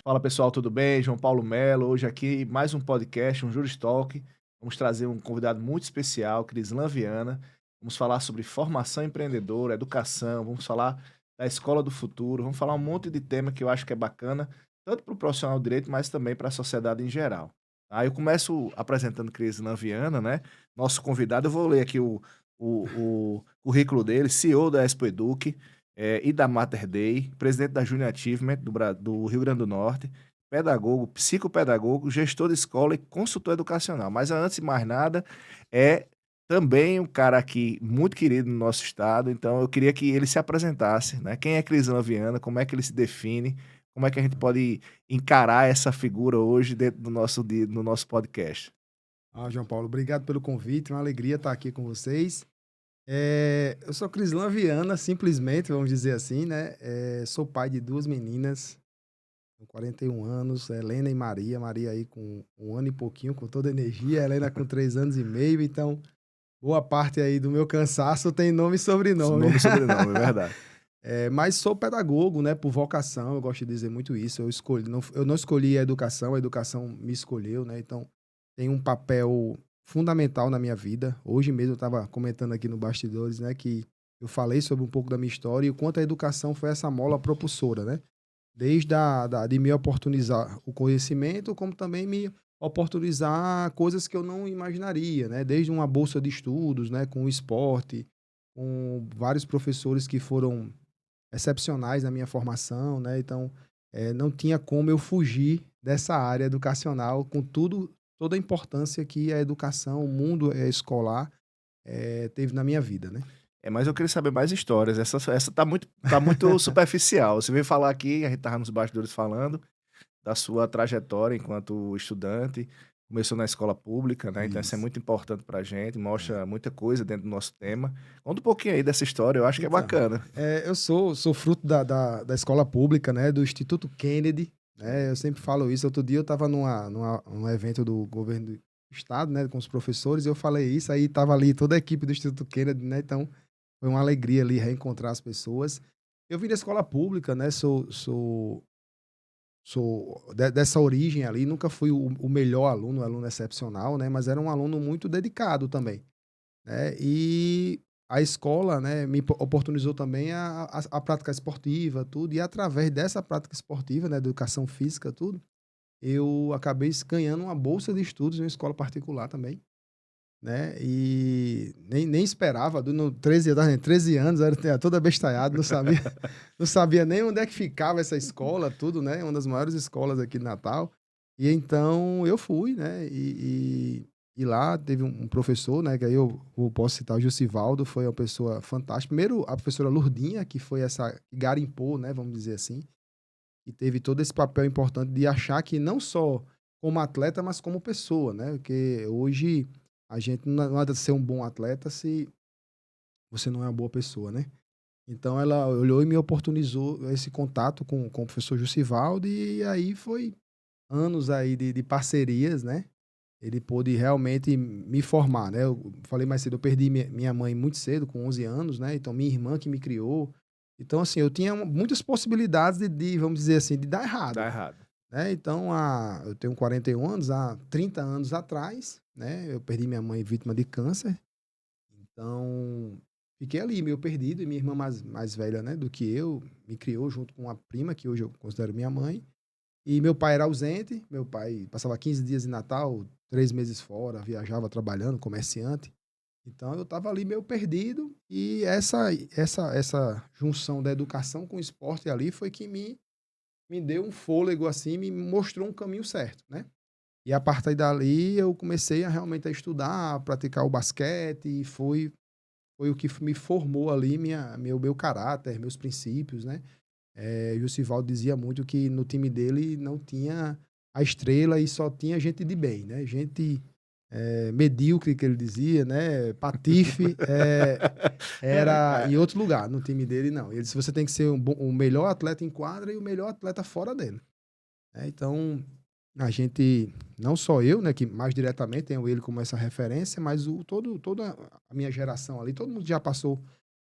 Fala pessoal, tudo bem? João Paulo Melo, hoje aqui mais um podcast, um Juris Talk. Vamos trazer um convidado muito especial, Crislan Viana. Vamos falar sobre formação empreendedora, educação, vamos falar da escola do futuro, vamos falar um monte de tema que eu acho que é bacana, tanto para o profissional do direito, mas também para a sociedade em geral. Aí eu começo apresentando Crislan Viana, né? Nosso convidado, eu vou ler aqui o currículo dele, CEO da Expo Eduque, e da Mater Dei, presidente da Junior Achievement do Rio Grande do Norte, pedagogo, psicopedagogo, gestor de escola e consultor educacional. Mas antes de mais nada, é também um cara aqui muito querido no nosso estado, então eu queria que ele se apresentasse, né? Quem é Crislan Viana, como é que ele se define, como é que a gente pode encarar essa figura hoje dentro do no nosso podcast. João Paulo, obrigado pelo convite, uma alegria estar aqui com vocês. Eu sou Crislan Viana, simplesmente, vamos dizer assim, né? Sou pai de duas meninas, com 41 anos, Helena e Maria. Maria aí com um ano e pouquinho, com toda a energia, Helena com 3 anos e meio. Então, boa parte aí do meu cansaço tem nome e sobrenome. Nome e sobrenome, é verdade. Mas sou pedagogo, né? Por vocação, eu gosto de dizer muito isso. Eu não escolhi a educação me escolheu, né? Então, tem um papel fundamental na minha vida. Hoje mesmo eu estava comentando aqui no bastidores, né, que eu falei sobre um pouco da minha história e o quanto a educação foi essa mola propulsora, né? Desde de me oportunizar o conhecimento, como também me oportunizar coisas que eu não imaginaria, né? Desde uma bolsa de estudos, né, com o esporte, com vários professores que foram excepcionais na minha formação, né? Então, não tinha como eu fugir dessa área educacional com toda a importância que a educação, o mundo escolar, teve na minha vida, né? Mas eu queria saber mais histórias. Essa tá muito superficial. Você veio falar aqui, a gente estava nos bastidores falando da sua trajetória enquanto estudante. Começou na escola pública, né? Então isso é Isso. muito importante pra gente, É. mostra muita coisa dentro do nosso tema. Conta um pouquinho aí dessa história, eu acho que é Então, bacana. eu sou fruto da escola pública, né? Do Instituto Kennedy, né? Eu sempre falo isso. Outro dia eu estava num evento do governo do estado, né? Com os professores, e eu falei isso, aí estava ali toda a equipe do Instituto Kennedy, né? Então, foi uma alegria ali reencontrar as pessoas. Eu vim da escola pública, né? Sou dessa origem ali, nunca fui o melhor aluno, aluno excepcional, né? Mas era um aluno muito dedicado também, né? E a escola, né, me oportunizou também a prática esportiva, tudo. E através dessa prática esportiva, né, educação física, tudo, eu acabei ganhando uma bolsa de estudos em uma escola particular também, né? E nem esperava, no 13, 13 anos, eu era todo abestalhado, não sabia, não sabia nem onde é que ficava essa escola, tudo, né? Uma das maiores escolas aqui de Natal. E então eu fui, né? E lá teve um professor, né? Que aí eu posso citar o Jussivaldo, foi uma pessoa fantástica. Primeiro, a professora Lurdinha, que foi essa que garimpou, né? Vamos dizer assim, e teve todo esse papel importante de achar que não só como atleta, mas como pessoa, né? Porque hoje a gente não adianta ser um bom atleta se você não é uma boa pessoa, né? Então ela olhou e me oportunizou esse contato com o professor Jussivaldo, e aí foi anos aí de parcerias, né? Ele pôde realmente me formar, né? Eu falei mais cedo, eu perdi minha mãe muito cedo, com 11 anos, né? Então minha irmã que me criou. Então, assim, eu tinha muitas possibilidades vamos dizer assim, de dar Dá errado, errado. né? Então, eu tenho 41 anos, há 30 anos atrás, né? Eu perdi minha mãe vítima de câncer. Então, fiquei ali meio perdido, e minha irmã mais velha, né, do que eu, me criou junto com uma prima, que hoje eu considero minha mãe. E meu pai era ausente, meu pai passava 15 dias em Natal, 3 meses fora, viajava trabalhando, comerciante. Então eu estava ali meio perdido, e essa junção da educação com o esporte ali foi que me deu um fôlego, assim, me mostrou um caminho certo, né. E a partir dali eu comecei a realmente a estudar, a praticar o basquete, e foi o que me formou ali meu caráter, meus princípios, né. Jussivaldo dizia muito que no time dele não tinha a estrela e só tinha gente de bem, né, gente, medíocre, que ele dizia, né, patife, É, era ca em outro lugar, no time dele não. Ele disse: "Você tem que ser o melhor atleta em quadra e o melhor atleta fora dele", né. Então, a gente, não só eu, né, que mais diretamente tenho ele como essa referência, mas toda a minha geração ali, todo mundo já passou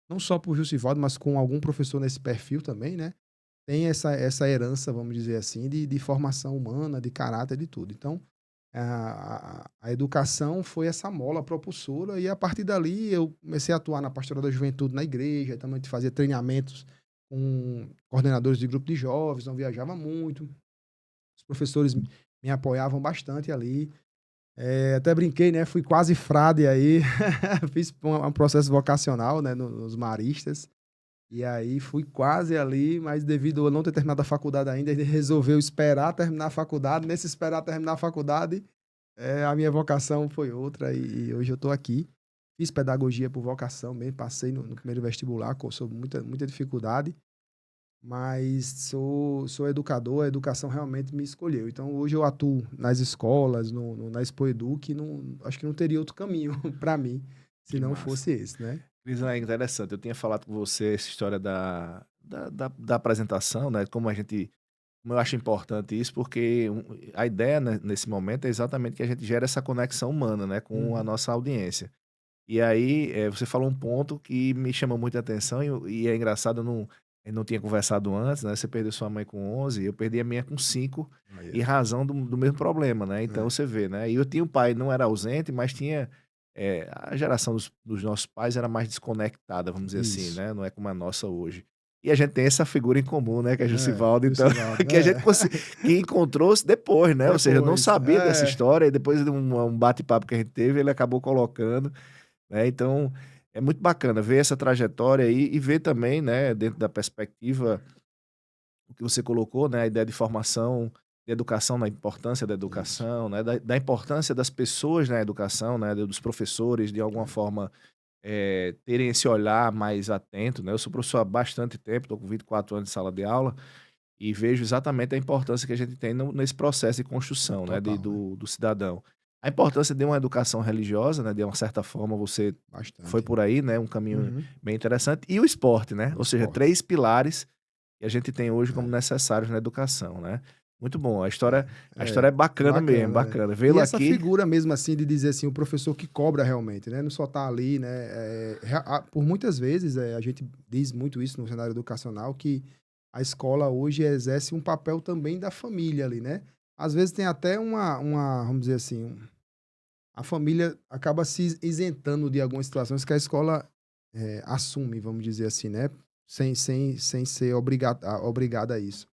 não só por Jussivaldo, mas com algum professor nesse perfil também, né. tem essa herança, vamos dizer assim, de formação humana, de caráter, de tudo. Então, a educação foi essa mola propulsora e a partir dali eu comecei a atuar na pastoral da juventude na igreja, também fazia treinamentos com coordenadores de grupo de jovens, não viajava muito. Os professores me apoiavam bastante ali. Até brinquei, né? Fui quase frade aí, fiz um processo vocacional, né, nos maristas. E aí fui quase ali, mas devido a não ter terminado a faculdade ainda, ele resolveu esperar terminar a faculdade. Nesse esperar terminar a faculdade, a minha vocação foi outra e hoje eu estou aqui. Fiz pedagogia por vocação mesmo, passei no primeiro vestibular, sob muita dificuldade, mas sou educador, a educação realmente me escolheu. Então hoje eu atuo nas escolas, na Expo Edu, que acho que não teria outro caminho para mim se Que não massa. fosse esse, né? Cris, é interessante. Eu tinha falado com você essa história da apresentação, né? Como eu acho importante isso, porque a ideia né, nesse momento é exatamente que a gente gera essa conexão humana, né, com a Uhum. nossa audiência. E aí, você falou um ponto que me chamou muita atenção e é engraçado, eu não tinha conversado antes, né? Você perdeu sua mãe com 11, eu perdi a minha com 5, Aí em é. razão do mesmo problema, né? Então É. você vê, né? E eu tinha um pai, não era ausente, mas tinha. A geração dos nossos pais era mais desconectada, vamos dizer assim, Isso. né? Não é como a nossa hoje. E a gente tem essa figura em comum, né? Que é Jussivaldo, então, Lucivaldo, que a gente que encontrou-se depois, né? Ou seja, eu não Depois, sabia dessa história, e depois de um bate-papo que a gente teve, ele acabou colocando, né? Então, é muito bacana ver essa trajetória aí e ver também, né, dentro da perspectiva, o que você colocou, né, a ideia de formação, de educação, na importância da isso. educação, né, da importância das pessoas na educação, né, dos professores, de alguma É. forma, terem esse olhar mais atento, né. Eu sou professor há bastante tempo, estou com 24 anos de sala de aula, e vejo exatamente a importância que a gente tem nesse processo de construção, né, Total, né? do cidadão. A importância de uma educação religiosa, né, de uma certa forma você foi Bastante. por aí, né, um caminho Uhum. bem interessante, e o esporte, né, O ou seja, esporte. 3 pilares que a gente tem hoje como É, necessários na educação, né. Muito bom, a é. história é bacana mesmo, Bacana, né? bacana. E Vê-lo essa aqui figura mesmo, assim, de dizer assim, o professor que cobra realmente, né? Não só tá ali, né? Por muitas vezes, a gente diz muito isso no cenário educacional, que a escola hoje exerce um papel também da família ali, né? Às vezes tem até vamos dizer assim, a família acaba se isentando de algumas situações que a escola assume, vamos dizer assim, né? Sem ser obrigada a isso.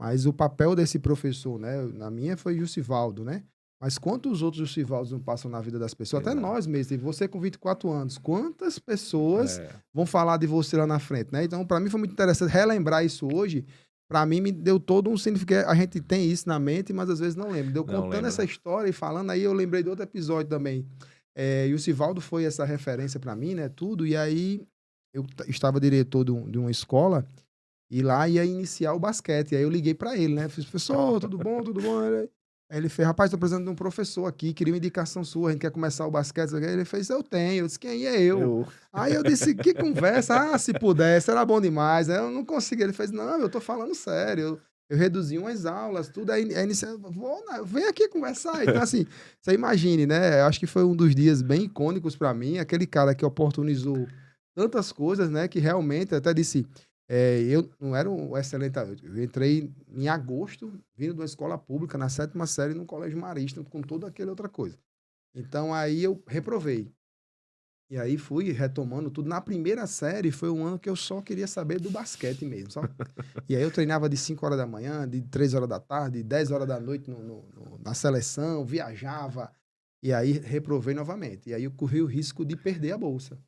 Mas o papel desse professor, né, na minha foi Jussivaldo, né? Mas quantos outros Jussivaldos não passam na vida das pessoas? Até exato. nós mesmos, tipo, você com 24 anos, quantas pessoas É, vão falar de você lá na frente, né? Então, para mim foi muito interessante relembrar isso hoje. Para mim me deu todo um significado. A gente tem isso na mente, mas às vezes não lembra. Deu não contando essa lembro. história e falando aí, eu lembrei de outro episódio também. Jussivaldo foi essa referência para mim, né? Tudo. E aí eu estava diretor de uma escola e lá ia iniciar o basquete. Aí eu liguei pra ele, né? Fiz, professor, tudo bom? Tudo bom? Aí ele fez, rapaz, tô precisando de um professor aqui, queria uma indicação sua, a gente quer começar o basquete. Aí ele fez, eu tenho. Eu disse, quem é eu? Eu Aí eu disse, que conversa? Ah, se pudesse, era bom demais. Aí eu não consegui. Ele fez, não, eu tô falando sério. Eu reduzi umas aulas, tudo. Aí iniciou, vem aqui conversar. Então, assim, você imagine, né? Eu acho que foi um dos dias bem icônicos pra mim. Aquele cara que oportunizou tantas coisas, né? Que realmente, eu até disse, eu não era um excelente aluno. Eu entrei em agosto, vindo de uma escola pública, na 7ª série, num colégio marista, com toda aquela outra coisa. Então, aí eu reprovei. E aí fui retomando tudo. Na primeira série, foi um ano que eu só queria saber do basquete mesmo, sabe? E aí eu treinava de 5 horas da manhã, de 3 horas da tarde, de 10 horas da noite na seleção, viajava. E aí reprovei novamente. E aí eu corri o risco de perder a bolsa.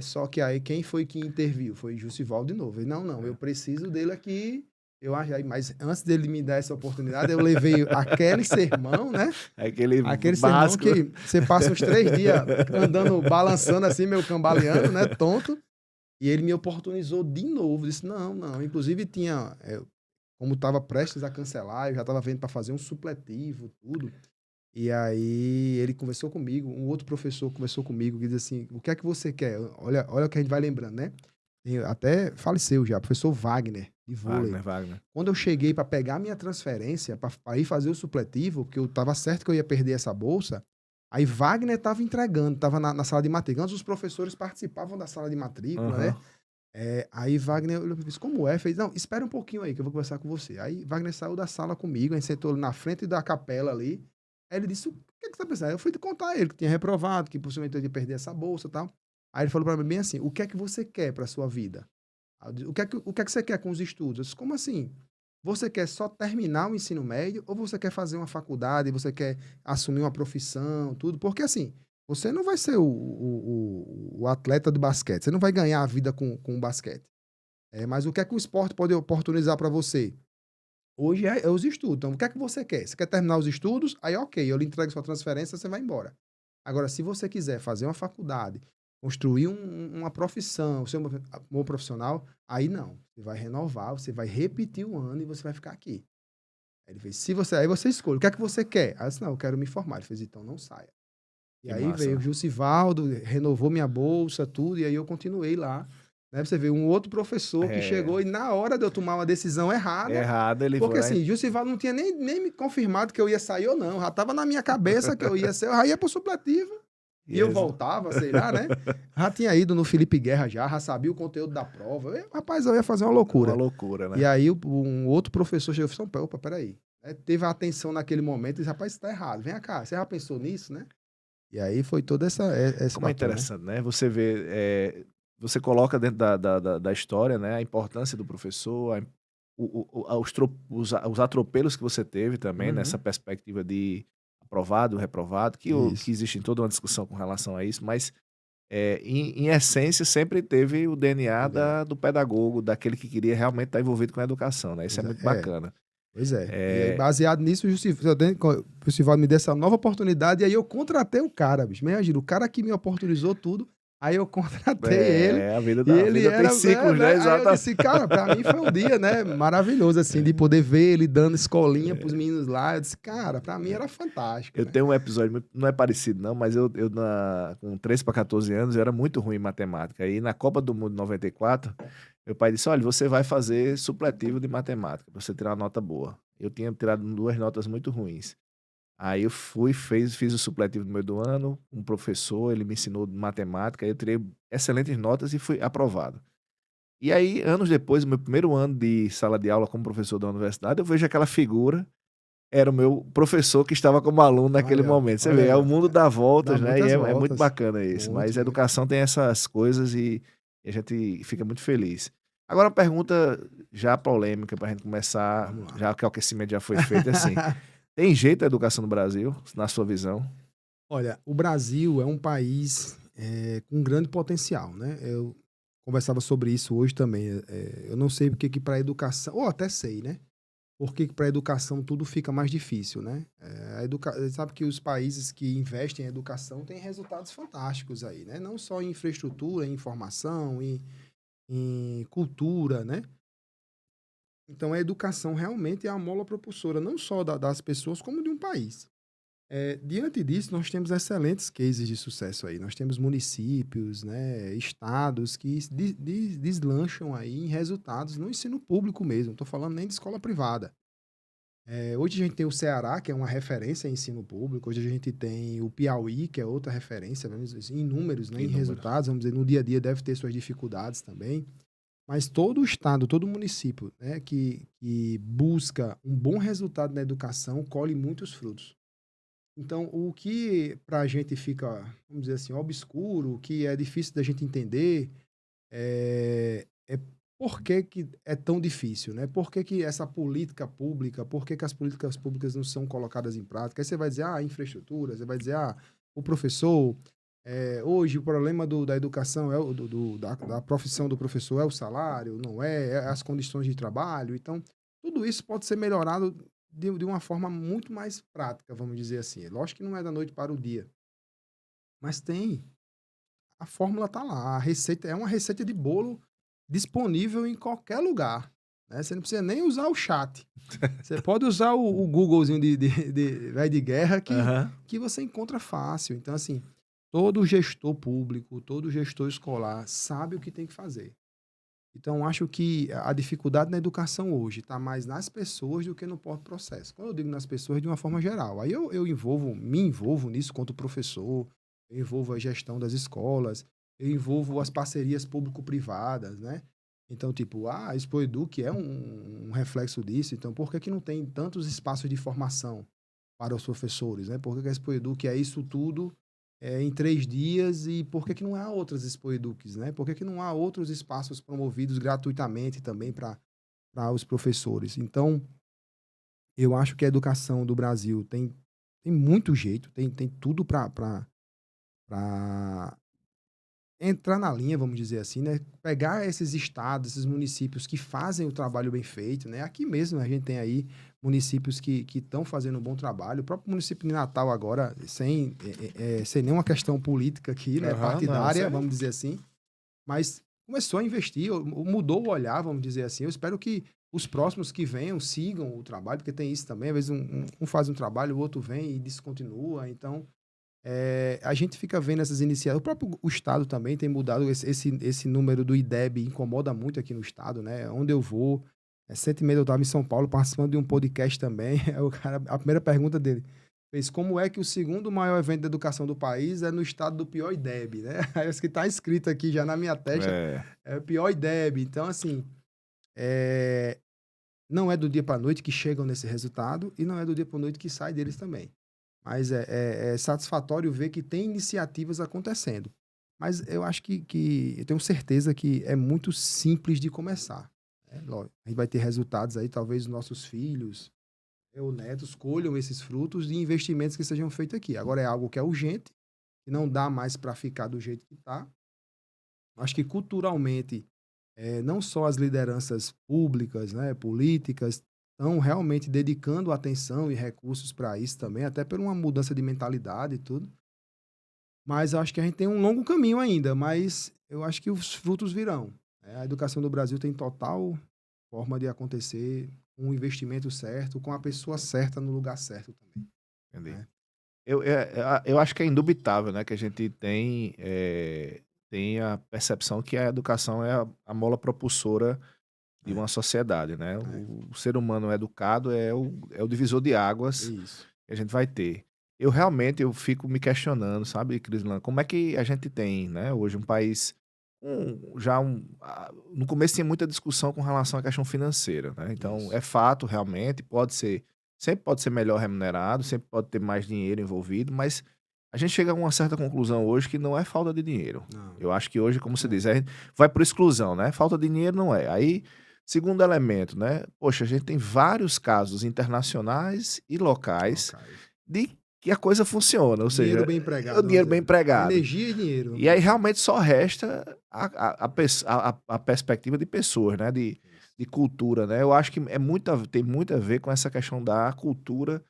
Só que aí quem foi que interviu? Foi Jussivaldo de novo. Ele, não, eu preciso dele aqui. Eu achei, mas antes dele me dar essa oportunidade, eu levei aquele sermão, né? aquele Aquele sermão básico. que você passa uns 3 dias andando, balançando assim, meio cambaleando, né? Tonto. E ele me oportunizou de novo. Disse, não. Inclusive tinha, como estava prestes a cancelar, eu já estava vendo para fazer um supletivo, tudo. E aí ele conversou comigo, um outro professor conversou comigo, que disse assim, o que é que você quer? Olha o que a gente vai lembrando, né? Até faleceu já, professor Wagner, de vôlei. Wagner. Quando eu cheguei para pegar minha transferência, para ir fazer o supletivo, porque eu estava certo que eu ia perder essa bolsa, aí Wagner estava entregando, estava na sala de matrícula. Antes os professores participavam da sala de matrícula, Aham. né? Aí Wagner olhou pra mim, disse, como é? Fez, não, espera um pouquinho aí que eu vou conversar com você. Aí Wagner saiu da sala comigo, a gente sentou na frente da capela ali. Aí ele disse, o que é que você tá pensando? Aí eu fui contar a ele que tinha reprovado, que possivelmente eu ia perder essa bolsa e tal. Aí ele falou pra mim bem assim, o que é que você quer pra sua vida? Aí eu disse, o que é que você quer com os estudos? Eu disse, como assim? Você quer só terminar o ensino médio ou você quer fazer uma faculdade, você quer assumir uma profissão, tudo? Porque assim, você não vai ser o atleta do basquete, você não vai ganhar a vida com o basquete. Mas o que é que o esporte pode oportunizar para você? Hoje é os estudos. Então, o que é que você quer? Você quer terminar os estudos? Aí, ok, eu lhe entrego sua transferência, você vai embora. Agora, se você quiser fazer uma faculdade, construir uma profissão, ser um bom profissional, aí não. Você vai renovar, você vai repetir o ano e você vai ficar aqui. Aí ele fez, aí você escolhe, o que é que você quer? Aí eu disse, não, eu quero me formar. Ele fez, então não saia. E Que aí veio o massa. Jussivaldo, renovou minha bolsa, tudo, e aí eu continuei lá. Né? Você vê, um outro professor que É, chegou e na hora de eu tomar uma decisão errada, errado, ele porque foi lá. assim, Jussivaldo não tinha nem me confirmado que eu ia sair ou não, já tava na minha cabeça que eu ia ser, eu já ia pro supletivo, e eu Yes. voltava, sei lá, né? Já tinha ido no Felipe Guerra já sabia o conteúdo da prova. Rapaz, eu ia fazer uma Uma loucura. loucura, E né? aí um outro professor chegou e falou, opa, peraí. Teve a atenção naquele momento e disse, rapaz, isso tá errado, vem cá, você já pensou nisso, né? E aí foi toda esse Como é papel, né? interessante, né? Você vê, você coloca dentro da história, né, a importância do professor, os atropelos que você teve também, Uhum. nessa perspectiva de aprovado, reprovado, que Isso. existe toda uma discussão com relação a isso, mas em essência sempre teve o DNA DNA. do pedagogo, daquele que queria realmente estar envolvido com a educação, né? Isso é muito bacana. Pois é. E aí, É, baseado nisso, o Jussivaldo me deu essa nova oportunidade e aí eu contratei o cara, bicho. Imagina, o cara que me oportunizou tudo, aí eu contratei ele e a ele vida tem era, ciclos, né? né? Aí eu Exato. disse, cara, pra mim foi um dia, né, maravilhoso, assim, de poder ver ele dando escolinha pros meninos lá. Eu disse, cara, pra mim era fantástico, Eu né? tenho um episódio, não é parecido não, mas com 13 para 14 anos eu era muito ruim em matemática. Aí na Copa do Mundo 94, meu pai disse: olha, você vai fazer supletivo de matemática, pra você tirar uma nota boa. Eu tinha tirado duas notas muito ruins. Aí eu fui, fiz o supletivo no meio do ano, um professor, ele me ensinou matemática, aí eu tirei excelentes notas e fui aprovado. E aí, anos depois, no meu primeiro ano de sala de aula como professor da universidade, eu vejo aquela figura, era o meu professor que estava como aluno naquele Aí, ó, momento. Você olha vê, aí, o ó. mundo dá Dá voltas, né? E muitas é muito voltas. bacana isso. Muito, Mas a muito. educação tem essas coisas e a gente fica muito feliz. Agora, uma pergunta já polêmica para a gente começar, Vamos lá. já que o aquecimento já foi feito, é assim: tem jeito a educação no Brasil, na sua visão? Olha, o Brasil é um país com grande potencial, né? Eu conversava sobre isso hoje também. Eu não sei porque que para a educação, ou até sei, né? Por que para a educação tudo fica mais difícil, né? Sabe que os países que investem em educação têm resultados fantásticos aí, né? Não só em infraestrutura, em informação, em cultura, né? Então a educação realmente é a mola propulsora, não só das pessoas, como de um país. Diante disso, nós temos excelentes cases de sucesso aí. Nós temos municípios, né, estados que deslancham aí em resultados no ensino público mesmo. Não estou falando nem de escola privada. Hoje a gente tem o Ceará, que é uma referência em ensino público. Hoje a gente tem o Piauí, que é outra referência, vamos dizer assim, em números, né, em Inúmeros. resultados. Vamos dizer, no dia a dia deve ter suas dificuldades também. Mas todo o estado, todo município, né, que busca um bom resultado na educação, colhe muitos frutos. Então, o que para a gente fica, vamos dizer assim, obscuro, o que é difícil da gente entender, é por que que é tão difícil, né? Por que que essa política pública, por que que as políticas públicas não são colocadas em prática? Aí você vai dizer, infraestrutura, você vai dizer, o professor, hoje o problema da educação, da profissão do professor é o salário, não é as condições de trabalho. Então, tudo isso pode ser melhorado de uma forma muito mais prática, vamos dizer assim. Lógico que não é da noite para o dia, mas tem. A fórmula tá lá. A receita é uma receita de bolo disponível em qualquer lugar. Né? Você não precisa nem usar o chat. Você pode usar o Googlezinho véio de guerra Aham. que você encontra fácil. Então, assim, todo gestor público, todo gestor escolar sabe o que tem que fazer. Então, acho que a dificuldade na educação hoje está mais nas pessoas do que no próprio processo. Quando eu digo nas pessoas, de uma forma geral. Aí eu me envolvo nisso quanto professor, eu envolvo a gestão das escolas. eu envolvo as parcerias público-privadas, né? Então, tipo, a Expo Educ é um reflexo disso. Então, por que que não tem tantos espaços de formação para os professores, né? Por que que a Expo Educ é isso tudo em 3 dias e por que que não há outras Expo Educs, né? Por que que não há outros espaços promovidos gratuitamente também para os professores? Então, eu acho que a educação do Brasil tem muito jeito, tem tudo para entrar na linha, vamos dizer assim, né? Pegar esses estados, esses municípios que fazem o trabalho bem feito, né? Aqui mesmo a gente tem aí municípios que estão fazendo um bom trabalho. O próprio município de Natal agora, sem nenhuma questão política aqui, né? Aham, não, isso Partidária, é... vamos dizer assim, mas começou a investir, mudou o olhar, vamos dizer assim. Eu espero que os próximos que venham sigam o trabalho, porque tem isso também. Às vezes um faz um trabalho, o outro vem e descontinua. Então, a gente fica vendo essas iniciativas. O próprio o Estado também tem mudado. Esse número do IDEB incomoda muito aqui no Estado, né? Onde eu vou. Recentemente eu estava em São Paulo participando de um podcast também. O cara, a primeira pergunta dele fez como é que o segundo maior evento de educação do país é no estado do pior IDEB, né? Aí isso que está escrito aqui já na minha testa É, é o pior IDEB. Então, assim, é, não é do dia para a noite que chegam nesse resultado e não é do dia para a noite que sai deles também. Mas é satisfatório ver que tem iniciativas acontecendo. Mas eu acho que eu tenho certeza que é muito simples de começar. Né? Lógico, a gente vai ter resultados aí, talvez os nossos filhos ou netos colham esses frutos de investimentos que sejam feitos aqui. Agora é algo que é urgente, que não dá mais para ficar do jeito que está. Acho que culturalmente, não só as lideranças públicas, né, políticas, estão realmente dedicando atenção e recursos para isso também, até por uma mudança de mentalidade e tudo. Mas eu acho que a gente tem um longo caminho ainda, mas eu acho que os frutos virão. A educação do Brasil tem total forma de acontecer com o investimento certo, com a pessoa certa no lugar certo também, entendi. né. Eu acho que é indubitável, né, que a gente tem a percepção que a educação é a mola propulsora de É, uma sociedade, né? é, O ser humano educado é o divisor de águas isso. que a gente vai ter. Eu realmente eu fico me questionando, sabe, Crislan, como é que a gente tem, né, hoje um país no começo tinha muita discussão com relação à questão financeira, né? Então Isso. é fato realmente, sempre pode ser melhor remunerado, sempre pode ter mais dinheiro envolvido, mas a gente chega a uma certa conclusão hoje que não é falta de dinheiro. Não, Eu acho que hoje, como você não é. diz, a gente vai por exclusão, né? Falta de dinheiro não é. Aí, segundo elemento, né? Poxa, a gente tem vários casos internacionais e locais Locais. de que a coisa funciona, ou Dinheiro seja, bem é o empregado, vamos dinheiro bem dizer. empregado. Energia e dinheiro, vamos E dizer aí assim. realmente só resta a perspectiva de pessoas, né? Isso. De cultura, né? Eu acho que tem muito a ver com essa questão da cultura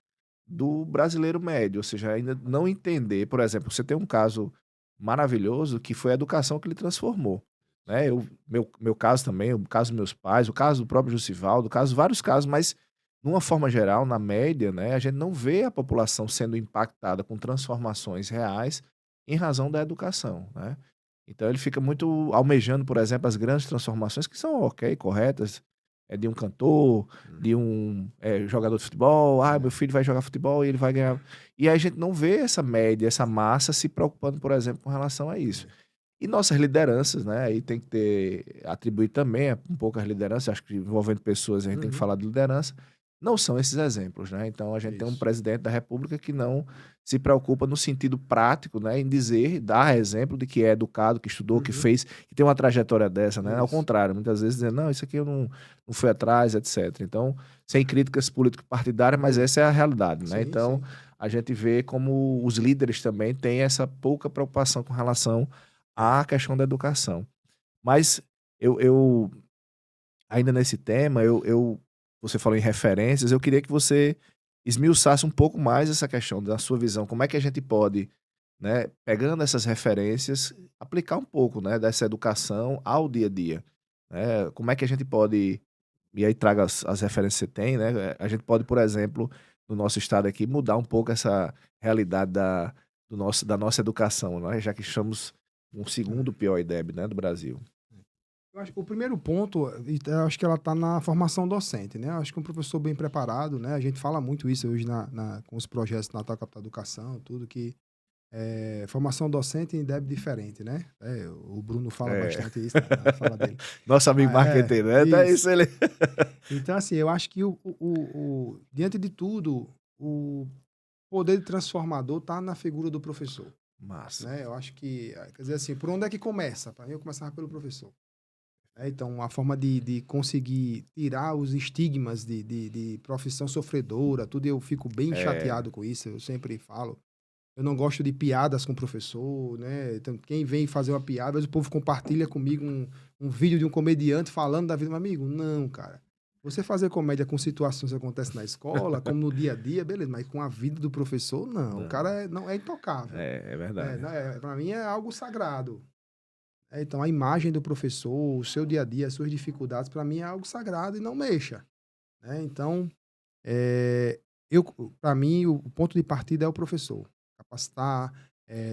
do brasileiro médio, ou seja, ainda não entender, por exemplo, você tem um caso maravilhoso que foi a educação que ele transformou, né? Meu caso também, o caso dos meus pais, o caso do próprio Jussivaldo, vários casos, mas de uma forma geral, na média, né, a gente não vê a população sendo impactada com transformações reais em razão da educação, né? Então ele fica muito almejando, por exemplo, as grandes transformações que são ok, corretas, de um cantor, de Uhum. um jogador de futebol. Ah, meu É, filho vai jogar futebol e ele vai ganhar. E aí a gente não vê essa média, essa massa se preocupando, por exemplo, com relação a isso. é. E nossas lideranças, né? Aí tem que atribuir também um pouco as lideranças, acho que envolvendo pessoas a gente tem que Uhum. falar de liderança, não são esses exemplos, né? Então a gente tem um Isso. presidente da República que não se preocupa no sentido prático, né? Em dizer, dar exemplo de que é educado, que estudou, que Uhum. fez, que tem uma trajetória dessa, né? Ao Isso. contrário, muitas vezes dizendo, não, isso aqui eu não fui atrás, etc. Então, sem críticas político-partidárias, mas essa é a realidade, né? Sim, Então, sim. a gente vê como os líderes também têm essa pouca preocupação com relação É. à questão da educação. Mas eu ainda nesse tema, você falou em referências, eu queria que você esmiuçasse um pouco mais essa questão da sua visão. Como é que a gente pode, né, pegando essas referências, aplicar um pouco, né, dessa educação ao dia a dia, né? Como é que a gente pode, e aí traga as referências que você tem, né? A gente pode, por exemplo, no nosso estado aqui, mudar um pouco essa realidade da nossa educação, né? Já que estamos um segundo É. pior IDEB, né, do Brasil. Eu acho que o primeiro ponto, eu acho que ela está na formação docente, né? Eu acho que um professor bem preparado, né? A gente fala muito isso hoje com os projetos Natal Capital Educação, tudo que Formação docente em débito diferente, né? O Bruno fala É. bastante isso na fala dele. Nosso amigo marqueteiro, né? Então é Isso. isso, ele... Então, assim, eu acho que diante de tudo, o poder transformador está na figura do professor, Massa. né? Eu acho que, quer dizer assim, por onde é que começa? Para mim, eu começava pelo professor. Então, a forma de conseguir tirar os estigmas de profissão sofredora, tudo, eu fico bem É, chateado com isso, eu sempre falo. Eu não gosto de piadas com o professor, né? Então, quem vem fazer uma piada, às vezes o povo compartilha comigo um vídeo de um comediante falando da vida do meu amigo. Não, cara. Você fazer comédia com situações que acontecem na escola, como no dia a dia, beleza, mas com a vida do professor, não. O não. cara não é intocável. É verdade. Para mim é algo sagrado. Então, a imagem do professor, o seu dia a dia, as suas dificuldades, para mim é algo sagrado e não mexa. Né? Então, é, para mim, o ponto de partida é o professor. Capacitar,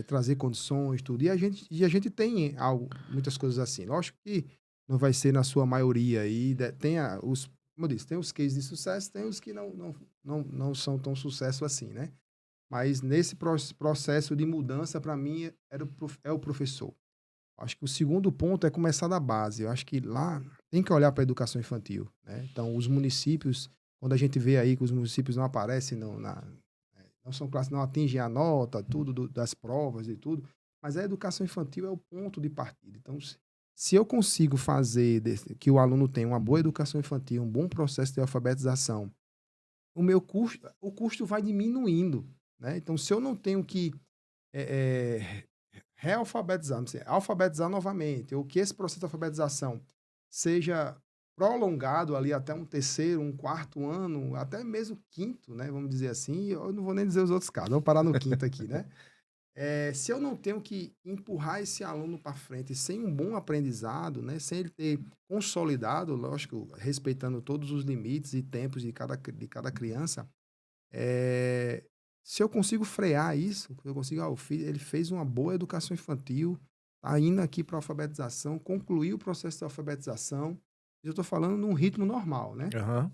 trazer condições, tudo. E a gente tem algo, muitas coisas assim. Lógico que não vai ser na sua maioria aí. Como eu disse, tem os cases de sucesso, tem os que não são tão sucesso assim, né? Mas nesse processo de mudança, para mim, é o professor. Acho que o segundo ponto é começar da base. Eu acho que lá tem que olhar para a educação infantil, né? Então, os municípios, quando a gente vê aí que os municípios não aparecem, não são classes, não atingem a nota, tudo das provas e tudo, mas a educação infantil é o ponto de partida. Então, se eu consigo fazer que o aluno tenha uma boa educação infantil, um bom processo de alfabetização, o custo vai diminuindo, né? Então, se eu não tenho que é, é, realfabetizar, não sei, alfabetizar novamente, ou que esse processo de alfabetização seja prolongado ali até um terceiro, um quarto ano, até mesmo quinto, né? Vamos dizer assim. Eu não vou nem dizer os outros casos, vou parar no quinto aqui, né? Se eu não tenho que empurrar esse aluno para frente sem um bom aprendizado, né? Sem ele ter consolidado, lógico, respeitando todos os limites e tempos de cada criança, eh, se eu consigo frear isso, eu consigo, ele fez uma boa educação infantil, tá indo aqui para alfabetização, concluiu o processo de alfabetização, eu estou falando num ritmo normal, né? Aham.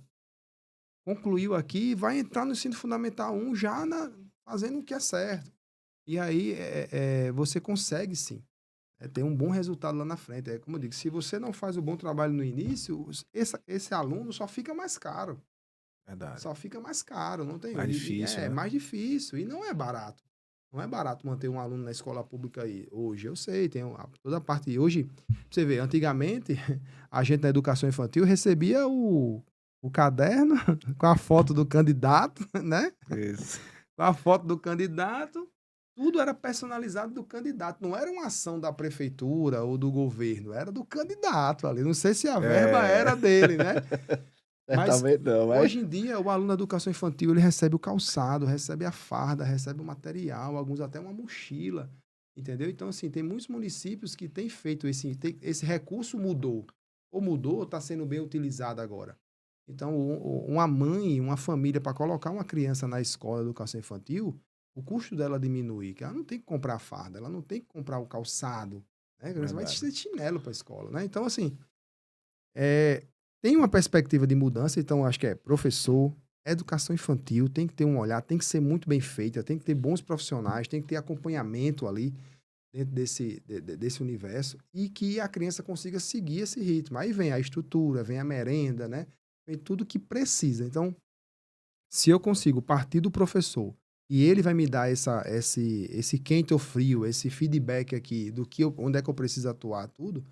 Concluiu aqui e vai entrar no ensino fundamental 1 já fazendo o que é certo. E aí você consegue sim, ter um bom resultado lá na frente. É como eu digo, se você não faz o bom trabalho no início, esse aluno só fica mais caro. Verdade. Só fica mais caro, não tem. Mais E difícil, é né? mais difícil e não é barato. Não é barato manter um aluno na escola pública aí. Hoje, eu sei, tem toda a parte. Hoje, pra você ver, antigamente, a gente na educação infantil recebia o caderno com a foto do candidato, né? Isso. Com a foto do candidato. Tudo era personalizado do candidato. Não era uma ação da prefeitura ou do governo, era do candidato ali. Não sei se a verba É. era dele, né? Mas Certamente não, mas... hoje em dia, o aluno da educação infantil, ele recebe o calçado, recebe a farda, recebe o material, alguns até uma mochila, entendeu? Então, assim, tem muitos municípios que têm feito esse recurso mudou. Ou mudou, ou está sendo bem utilizado agora. Então, uma mãe, uma família, para colocar uma criança na escola de educação infantil, o custo dela diminui, que ela não tem que comprar a farda, ela não tem que comprar o calçado, né? A criança vai Verdade. de chinelo para a escola, né? Então, assim, é, tem uma perspectiva de mudança, então acho que é professor, educação infantil, tem que ter um olhar, tem que ser muito bem feita, tem que ter bons profissionais, tem que ter acompanhamento ali dentro desse universo e que a criança consiga seguir esse ritmo. Aí vem a estrutura, vem a merenda, né? Vem tudo que precisa. Então, se eu consigo partir do professor e ele vai me dar esse quente ou frio, esse feedback aqui do que onde é que eu preciso atuar, tudo,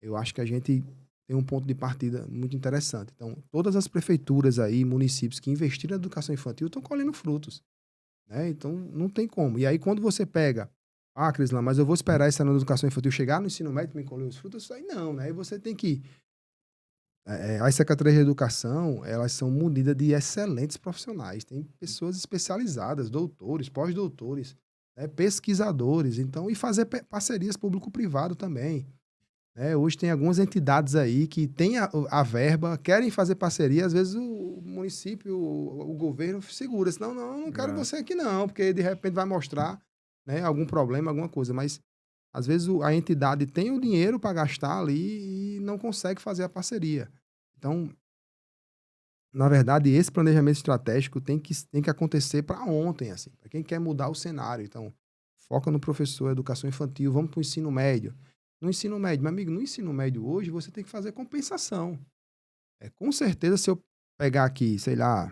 eu acho que a gente tem um ponto de partida muito interessante. Então, todas as prefeituras aí, municípios que investiram na educação infantil estão colhendo frutos, né? Então, não tem como. E aí, quando você pega, Crislan, mas eu vou esperar esse ano da educação infantil chegar no ensino médio para me colher os frutos? Isso aí não, né? Aí você tem que... as secretarias de educação, elas são munidas de excelentes profissionais. Tem pessoas especializadas, doutores, pós-doutores, né? Pesquisadores. Então, e fazer parcerias público-privado também. Hoje tem algumas entidades aí que têm a verba, querem fazer parceria, às vezes o município, o governo segura. Senão, não, não quero Não. você aqui não, porque de repente vai mostrar, né, algum problema, alguma coisa. Mas às vezes a entidade tem o dinheiro para gastar ali e não consegue fazer a parceria. Então, na verdade, esse planejamento estratégico tem que acontecer para ontem, assim, para quem quer mudar o cenário. Então, foca no professor, educação infantil, vamos para o ensino médio. No ensino médio, meu amigo, no ensino médio hoje você tem que fazer compensação. Com certeza, se eu pegar aqui, sei lá,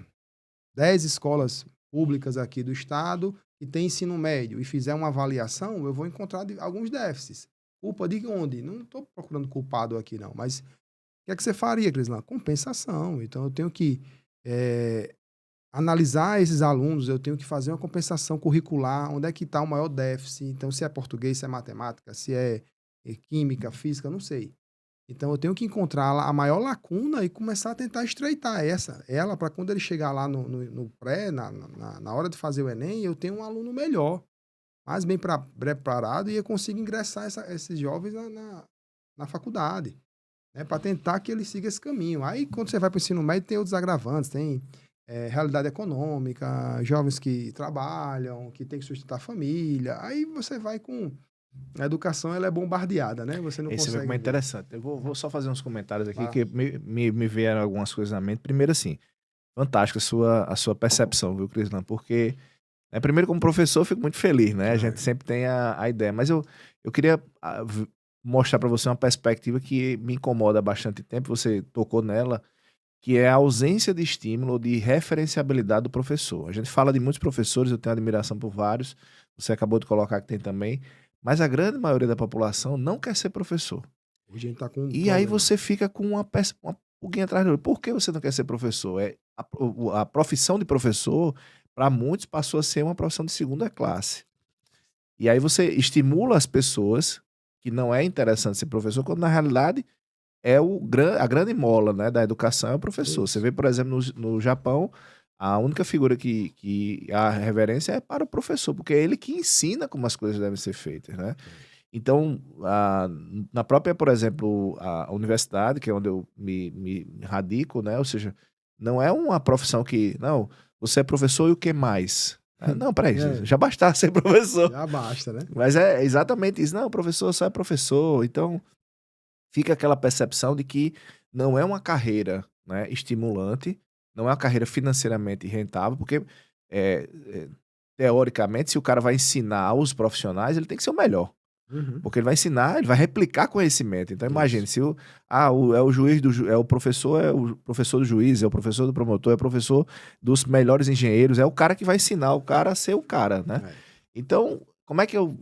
10 escolas públicas aqui do estado que tem ensino médio e fizer uma avaliação, eu vou encontrar alguns déficits. Culpa de onde? Não estou procurando culpado aqui, não. Mas o que é que você faria, Crislan? Compensação. Então, eu tenho que analisar esses alunos, eu tenho que fazer uma compensação curricular, onde é que está o maior déficit. Então, se é português, se é matemática, se é química, física, não sei. Então, eu tenho que encontrar a maior lacuna e começar a tentar estreitar ela, para quando ele chegar lá no pré, na hora de fazer o Enem, eu tenho um aluno melhor, mais bem preparado e eu consigo ingressar esses jovens na faculdade, né, para tentar que ele siga esse caminho. Aí, quando você vai para o ensino médio, tem outros agravantes, tem realidade econômica, jovens que trabalham, que têm que sustentar a família. Aí você vai com... A educação, ela é bombardeada, né? Você não Esse é consegue muito ver. interessante. Eu vou só fazer uns comentários aqui, Vai. que me vieram algumas coisas na mente. Primeiro, assim, fantástica a sua percepção, viu, Crislan? Porque, primeiro, como professor, eu fico muito feliz, né? A gente sempre tem a ideia. Mas eu queria mostrar para você uma perspectiva que me incomoda há bastante tempo, você tocou nela, que é a ausência de estímulo ou de referenciabilidade do professor. A gente fala de muitos professores, eu tenho admiração por vários, você acabou de colocar que tem também, mas a grande maioria da população não quer ser professor. Hoje a gente tá com um E aí problema. você fica com uma pulguinha atrás do olho. Por que você não quer ser professor? A profissão de professor, para muitos, passou a ser uma profissão de segunda classe. E aí você estimula as pessoas que não é interessante ser professor, quando na realidade a grande mola, né, da educação é o professor. Você Isso. vê, por exemplo, no Japão, a única figura que a reverência é para o professor, porque é ele que ensina como as coisas devem ser feitas, né? Então, na própria, por exemplo, a universidade, que é onde eu me radico, né? Ou seja, não é uma profissão que, não, você é professor e o que mais? Não, peraí, É, já bastava ser professor. já basta, né? Mas é exatamente isso. Não, professor só é professor. Então, fica aquela percepção de que não é uma carreira, né, estimulante, não é uma carreira financeiramente rentável, porque, teoricamente, se o cara vai ensinar aos profissionais, ele tem que ser o melhor. Uhum. Porque ele vai ensinar, ele vai replicar conhecimento. Então imagine, Isso. se é o juiz é o professor do juiz, é o professor do promotor, é o professor dos melhores engenheiros, é o cara que vai ensinar o cara a ser o cara, né? É. Então, como é que eu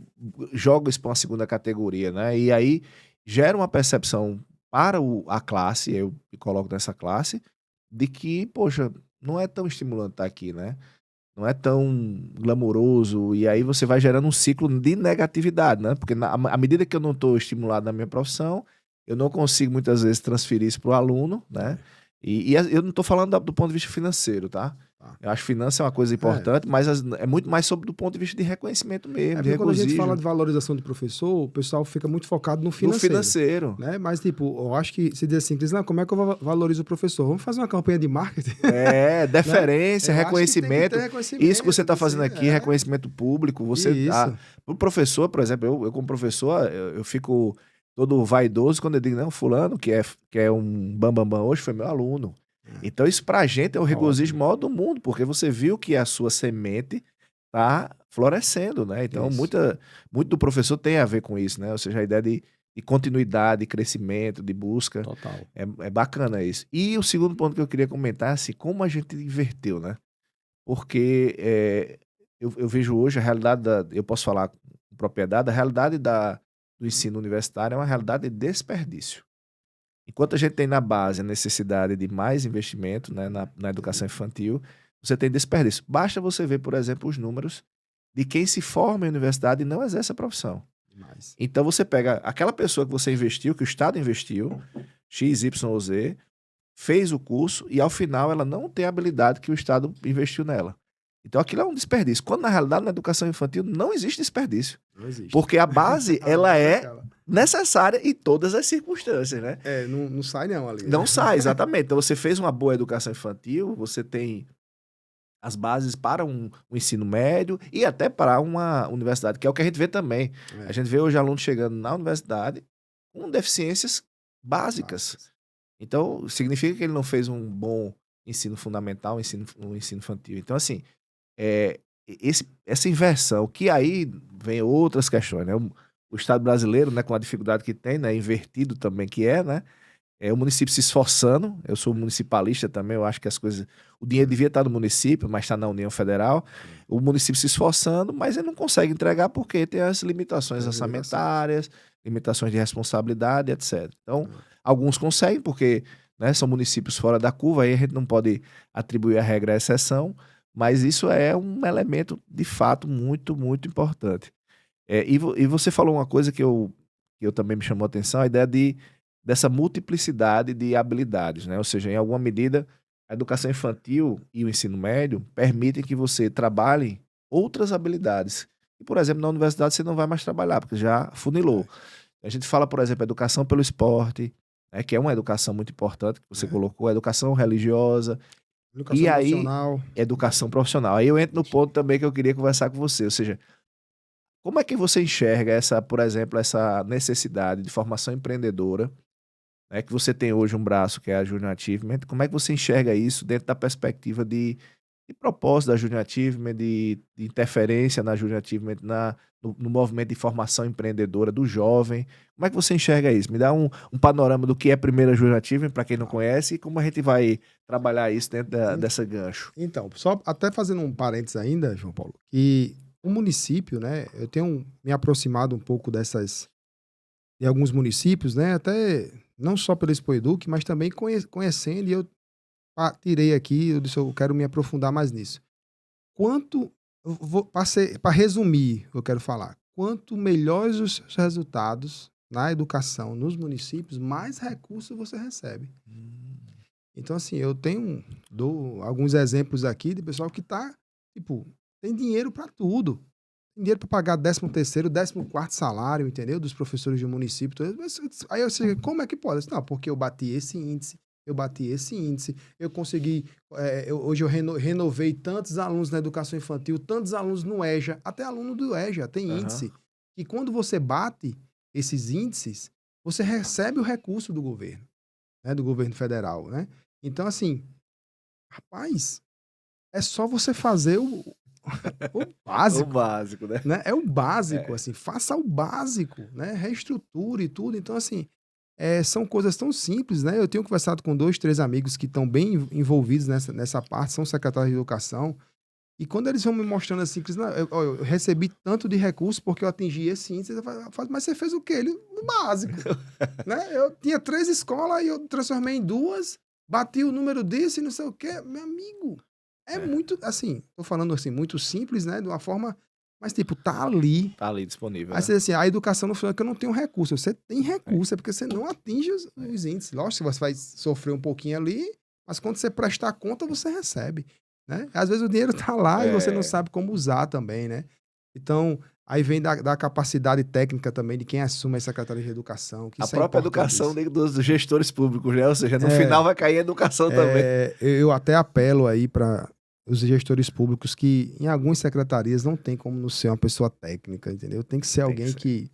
jogo isso para uma segunda categoria, né? E aí gera uma percepção para a classe, eu me coloco nessa classe, de que, poxa, não é tão estimulante estar aqui, né? Não é tão glamouroso, e aí você vai gerando um ciclo de negatividade, né? Porque à medida que eu não estou estimulado na minha profissão, eu não consigo muitas vezes transferir isso para o aluno, né? É. E eu não estou falando do ponto de vista financeiro, tá? Tá. Eu acho que finança é uma coisa importante, mas é muito mais sobre do ponto de vista de reconhecimento mesmo, de Porque quando a gente fala regozijo. de valorização do professor, o pessoal fica muito focado no No financeiro. financeiro. Né? Mas, tipo, eu acho que se diz assim, Crislan, como é que eu valorizo o professor? Vamos fazer uma campanha de marketing, né? Deferência, Eu acho que tem que ter reconhecimento. Isso que você está reconhecimento, fazendo assim, aqui, reconhecimento público. Isso. O professor, por exemplo, eu como professor, eu fico todo vaidoso quando eu digo, não, fulano, que é um bambambam hoje, foi meu aluno. Então isso pra gente é o regozijo Ótimo. maior do mundo, porque você viu que a sua semente tá florescendo, né? Então Isso. muito do professor tem a ver com isso, né? Ou seja, a ideia de continuidade, de crescimento, de busca. Total. É bacana isso. E o segundo ponto que eu queria comentar é assim, como a gente inverteu, né? Porque eu vejo hoje a realidade eu posso falar com propriedade, a realidade do ensino universitário é uma realidade de desperdício. Enquanto a gente tem na base a necessidade de mais investimento, né, na educação infantil, você tem desperdício. Basta você ver, por exemplo, os números de quem se forma em universidade e não exerce a profissão. Demais. Então você pega aquela pessoa que você investiu, que o Estado investiu, X, Y ou Z, fez o curso e ao final ela não tem a habilidade que o Estado investiu nela. Então aquilo é um desperdício. Quando na realidade na educação infantil não existe desperdício. Não existe. Porque a base, A ela base é aquela. necessária em todas as circunstâncias, né? Não sai não ali. Não sai, exatamente. Então você fez uma boa educação infantil, você tem as bases para um ensino médio e até para uma universidade, que é o que a gente vê também. A gente vê hoje alunos chegando na universidade com deficiências básicas. Então, significa que ele não fez um bom ensino fundamental, um ensino infantil. Então, assim, essa inversão, que aí vem outras questões, né? O Estado brasileiro, né, com a dificuldade que tem, né, invertido também que é, né? É o município se esforçando, eu sou municipalista também, eu acho que as coisas. O dinheiro devia estar no município, mas está na União Federal. O município se esforçando, mas ele não consegue entregar porque tem as limitações orçamentárias, limitações de responsabilidade, etc. Então, alguns conseguem, porque né, são municípios fora da curva, aí a gente não pode atribuir a regra à exceção, mas isso é um elemento de fato muito, muito importante. E você falou uma coisa que eu também me chamou a atenção, a ideia dessa multiplicidade de habilidades, né? Ou seja, em alguma medida, a educação infantil e o ensino médio permitem que você trabalhe outras habilidades. E, por exemplo, na universidade você não vai mais trabalhar, porque já funilou. A gente fala, por exemplo, educação pelo esporte, né, que é uma educação muito importante que você colocou, a educação religiosa, Educação e aí profissional. educação profissional. Aí eu entro no ponto também que eu queria conversar com você, ou seja, como é que você enxerga essa, por exemplo, essa necessidade de formação empreendedora, né, que você tem hoje um braço que é a Junior Achievement, como é que você enxerga isso dentro da perspectiva de propósito da Junior Achievement, de interferência na Junior Achievement, no movimento de formação empreendedora do jovem? Como é que você enxerga isso? Me dá um panorama do que é primeiro a Junior Achievement, para quem não conhece, e como a gente vai trabalhar isso dentro dessa gancho. Então, só até fazendo um parênteses ainda, João Paulo, que o município, né, eu tenho me aproximado um pouco de alguns municípios, né, até não só pelo Expo Educ, mas também conhecendo, e eu tirei aqui, eu disse, eu quero me aprofundar mais nisso. Para resumir, eu quero falar, quanto melhores os seus resultados na educação nos municípios, mais recursos você recebe. Então, assim, dou alguns exemplos aqui de pessoal que tem dinheiro para tudo. Tem dinheiro para pagar 13º, 14º salário, entendeu? Dos professores de município. Aí eu sei, como é que pode? Não, porque eu bati esse índice, eu consegui, hoje eu renovei tantos alunos na educação infantil, tantos alunos no EJA, até aluno do EJA tem índice. E quando você bate esses índices, você recebe o recurso do governo, né? Do governo federal, né? Então, assim, rapaz, é só você fazer o básico. O básico, né? É o básico, assim, faça o básico, né? Reestruture tudo. Então, assim, são coisas tão simples, né? Eu tenho conversado com 2, 3 amigos que estão bem envolvidos nessa parte, são secretários de educação, e quando eles vão me mostrando assim, que eu recebi tanto de recurso porque eu atingi esse índice, eu falo, mas você fez o quê? Ele, o básico, né? Eu tinha 3 escolas e eu transformei em 2, bati o número disso e não sei o quê. Meu amigo, muito, assim, tô falando assim, muito simples, né? De uma forma, mas tipo, tá ali. Tá ali disponível, Aí né? você diz assim, a educação não foi que eu não tenho recurso. Você tem recurso, é porque você não atinge os índices. Lógico que você vai sofrer um pouquinho ali, mas quando você prestar conta, você recebe, né? Às vezes o dinheiro tá lá e você não sabe como usar também, né? Então, aí vem da capacidade técnica também de quem assume a Secretaria de Educação. Que A isso é própria educação dos gestores públicos, né? Ou seja, no final vai cair a educação também. Eu até apelo aí para os gestores públicos que em algumas secretarias não tem como não ser uma pessoa técnica, entendeu? Tem que ser alguém que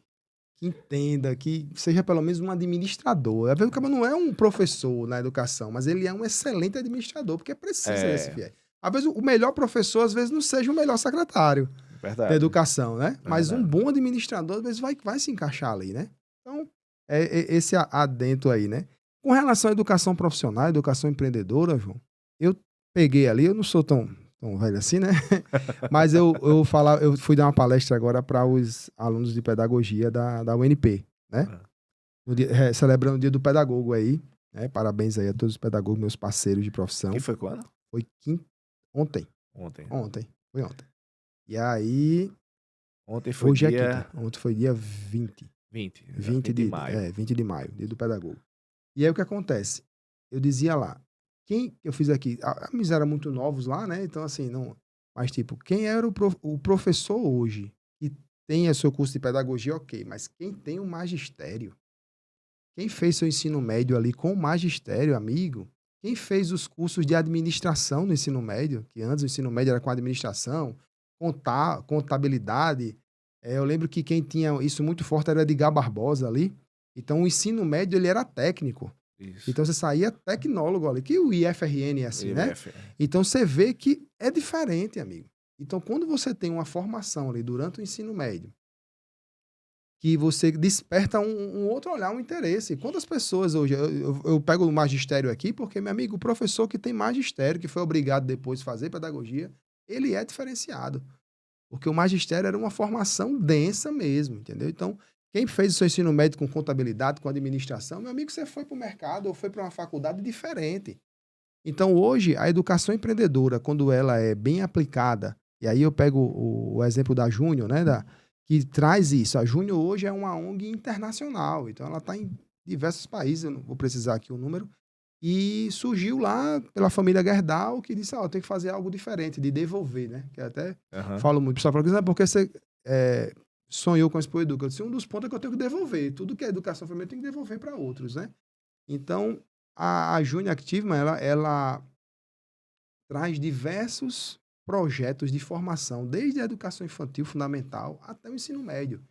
entenda, que seja pelo menos um administrador. Às vezes o cara não é um professor na educação, mas ele é um excelente administrador, porque precisa desse viés. Às vezes o melhor professor, às vezes não seja o melhor secretário da educação, né? Mas um bom administrador, às vezes vai se encaixar ali, né? Então, esse adentro aí, né? Com relação à educação profissional, educação empreendedora, João, eu peguei ali, eu não sou tão velho assim, né? Mas eu fui dar uma palestra agora para os alunos de pedagogia da UNP, né? Celebrando o Dia do Pedagogo aí, né? Parabéns aí a todos os pedagogos, meus parceiros de profissão. Que foi quando? Foi ontem. Foi ontem. E aí... Ontem foi hoje dia... é quinta. Ontem foi dia 20. 20 de maio. 20 de maio, Dia do Pedagogo. E aí o que acontece? Eu dizia lá, quem eu fiz aqui, eles eram muito novos lá, né? Então, assim, não. Mas, tipo, quem era o professor hoje que tem o seu curso de pedagogia, ok, mas quem tem o magistério? Quem fez seu ensino médio ali com o magistério, amigo? Quem fez os cursos de administração no ensino médio? Que antes o ensino médio era com administração, contabilidade. Eu lembro que quem tinha isso muito forte era Edgar Barbosa ali. Então, o ensino médio, ele era técnico. Isso. Então, você saía tecnólogo ali, que o IFRN é assim, né? Então, você vê que é diferente, amigo. Então, quando você tem uma formação ali durante o ensino médio, que você desperta um outro olhar, um interesse. Quantas pessoas hoje... Eu pego o magistério aqui porque, meu amigo, o professor que tem magistério, que foi obrigado depois a fazer pedagogia, ele é diferenciado. Porque o magistério era uma formação densa mesmo, entendeu? Então, quem fez o seu ensino médio com contabilidade, com administração, meu amigo, você foi para o mercado ou foi para uma faculdade diferente. Então, hoje, a educação empreendedora, quando ela é bem aplicada, e aí eu pego o exemplo da Júnior, né, que traz isso. A Júnior hoje é uma ONG internacional, então ela está em diversos países, eu não vou precisar aqui o número, e surgiu lá pela família Gerdau, que disse, ó, tem que fazer algo diferente, de devolver, né? Que eu até falo muito, o pessoal fala, porque você sonhou com a Expo Educa. Eu disse, um dos pontos é que eu tenho que devolver. Tudo que é educação feminina eu tenho que devolver para outros, né? Então, a Júnior Activeman, ela traz diversos projetos de formação, desde a educação infantil fundamental até o ensino médio.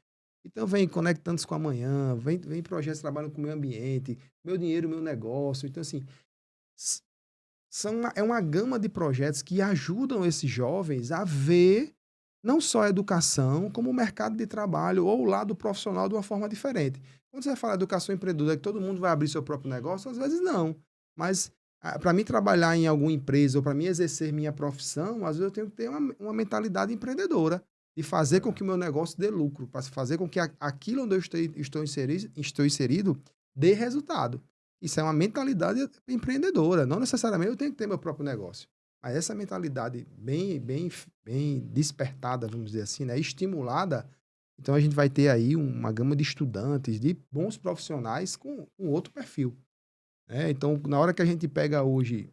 Então, vem Conectando-se com Amanhã, vem projetos que trabalham com o meio ambiente, Meu Dinheiro, Meu Negócio. Então, assim, é uma gama de projetos que ajudam esses jovens a ver não só a educação, como o mercado de trabalho ou o lado profissional de uma forma diferente. Quando você fala educação empreendedora, que todo mundo vai abrir seu próprio negócio, às vezes não. Mas para mim trabalhar em alguma empresa ou para mim exercer minha profissão, às vezes eu tenho que ter uma mentalidade empreendedora, de fazer com que o meu negócio dê lucro, para fazer com que aquilo onde eu estou inserido dê resultado. Isso é uma mentalidade empreendedora. Não necessariamente eu tenho que ter meu próprio negócio. Mas essa mentalidade bem despertada, vamos dizer assim, né, estimulada, então a gente vai ter aí uma gama de estudantes, de bons profissionais com outro perfil. Né? Então, na hora que a gente pega hoje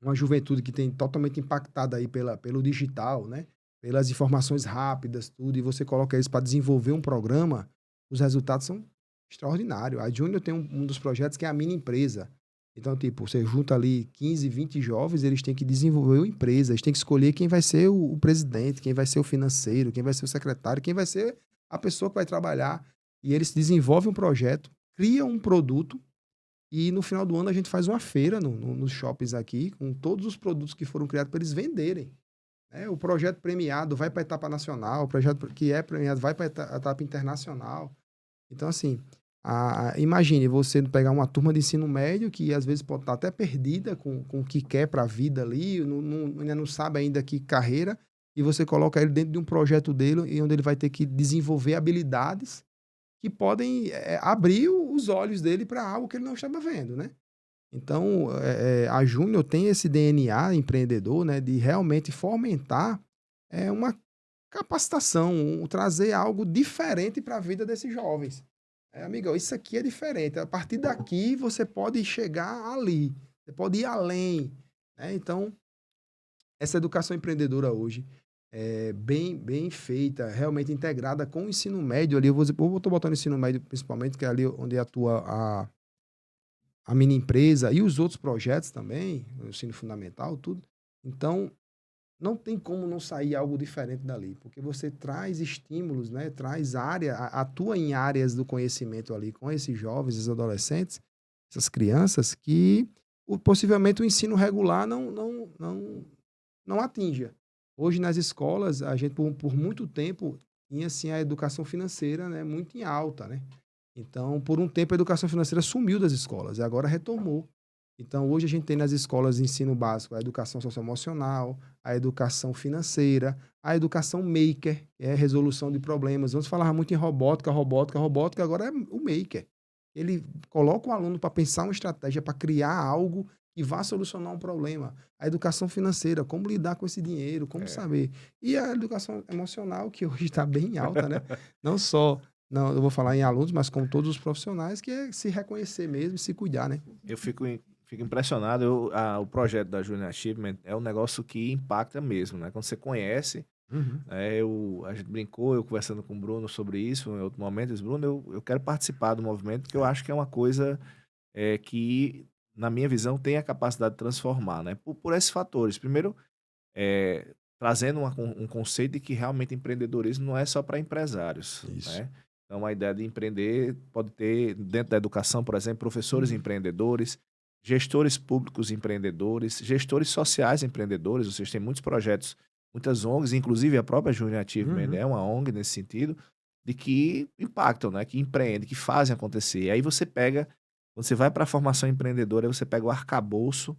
uma juventude que tem totalmente impactada aí pelo digital, né, pelas informações rápidas, tudo, e você coloca eles para desenvolver um programa, os resultados são extraordinários. A Júnior tem um dos projetos que é a mini empresa. Então, tipo, você junta ali 15, 20 jovens, eles têm que desenvolver uma empresa, eles têm que escolher quem vai ser o presidente, quem vai ser o financeiro, quem vai ser o secretário, quem vai ser a pessoa que vai trabalhar. E eles desenvolvem um projeto, criam um produto, e no final do ano a gente faz uma feira nos shoppings aqui, com todos os produtos que foram criados para eles venderem. O projeto premiado vai para a etapa nacional, o projeto que é premiado vai para a etapa internacional. Então, assim, imagine você pegar uma turma de ensino médio que às vezes pode estar até perdida com o que quer para a vida ali, ainda não sabe ainda que carreira, e você coloca ele dentro de um projeto dele, e onde ele vai ter que desenvolver habilidades que podem abrir os olhos dele para algo que ele não estava vendo, né? Então, a Júnior tem esse DNA empreendedor, né, de realmente fomentar uma capacitação, trazer algo diferente para a vida desses jovens. Amigo, isso aqui é diferente. A partir daqui, você pode chegar ali. Você pode ir além. Né? Então, essa educação empreendedora hoje é bem feita, realmente integrada com o ensino médio ali. Eu estou botando o ensino médio principalmente, que é ali onde atua a mini empresa e os outros projetos também, o ensino fundamental, tudo. Então, não tem como não sair algo diferente dali, porque você traz estímulos, né? Traz atua em áreas do conhecimento ali com esses jovens, esses adolescentes, essas crianças, que possivelmente o ensino regular não atinja. Hoje, nas escolas, a gente, por muito tempo, tinha assim, a educação financeira, né, muito em alta, né? Então, por um tempo, a educação financeira sumiu das escolas e agora retomou. Então, hoje a gente tem nas escolas de ensino básico a educação socioemocional, a educação financeira, a educação maker, que é a resolução de problemas. Antes falava muito em robótica, agora é o maker. Ele coloca o aluno para pensar uma estratégia, para criar algo que vá solucionar um problema. A educação financeira, como lidar com esse dinheiro, como saber. E a educação emocional, que hoje está bem alta, né? Não, eu vou falar em alunos, mas como todos os profissionais, que é se reconhecer mesmo e se cuidar, né? Eu fico impressionado. O projeto da Junior Achievement é um negócio que impacta mesmo, né? Quando você conhece, a gente brincou, eu conversando com o Bruno sobre isso em outro momento, eu disse, Bruno, eu quero participar do movimento, porque eu acho que é uma coisa que, na minha visão, tem a capacidade de transformar, né? Por esses fatores. Primeiro, trazendo um conceito de que realmente empreendedorismo não é só para empresários, Isso. né? Então, a ideia de empreender pode ter, dentro da educação, por exemplo, professores empreendedores, gestores públicos empreendedores, gestores sociais empreendedores, ou seja, tem muitos projetos muitas ONGs, inclusive a própria Júnior Achievement Uhum. é uma ONG nesse sentido, de que impactam, né, que empreendem, que fazem acontecer. E aí você pega, quando você vai para a formação empreendedora, aí você pega o arcabouço,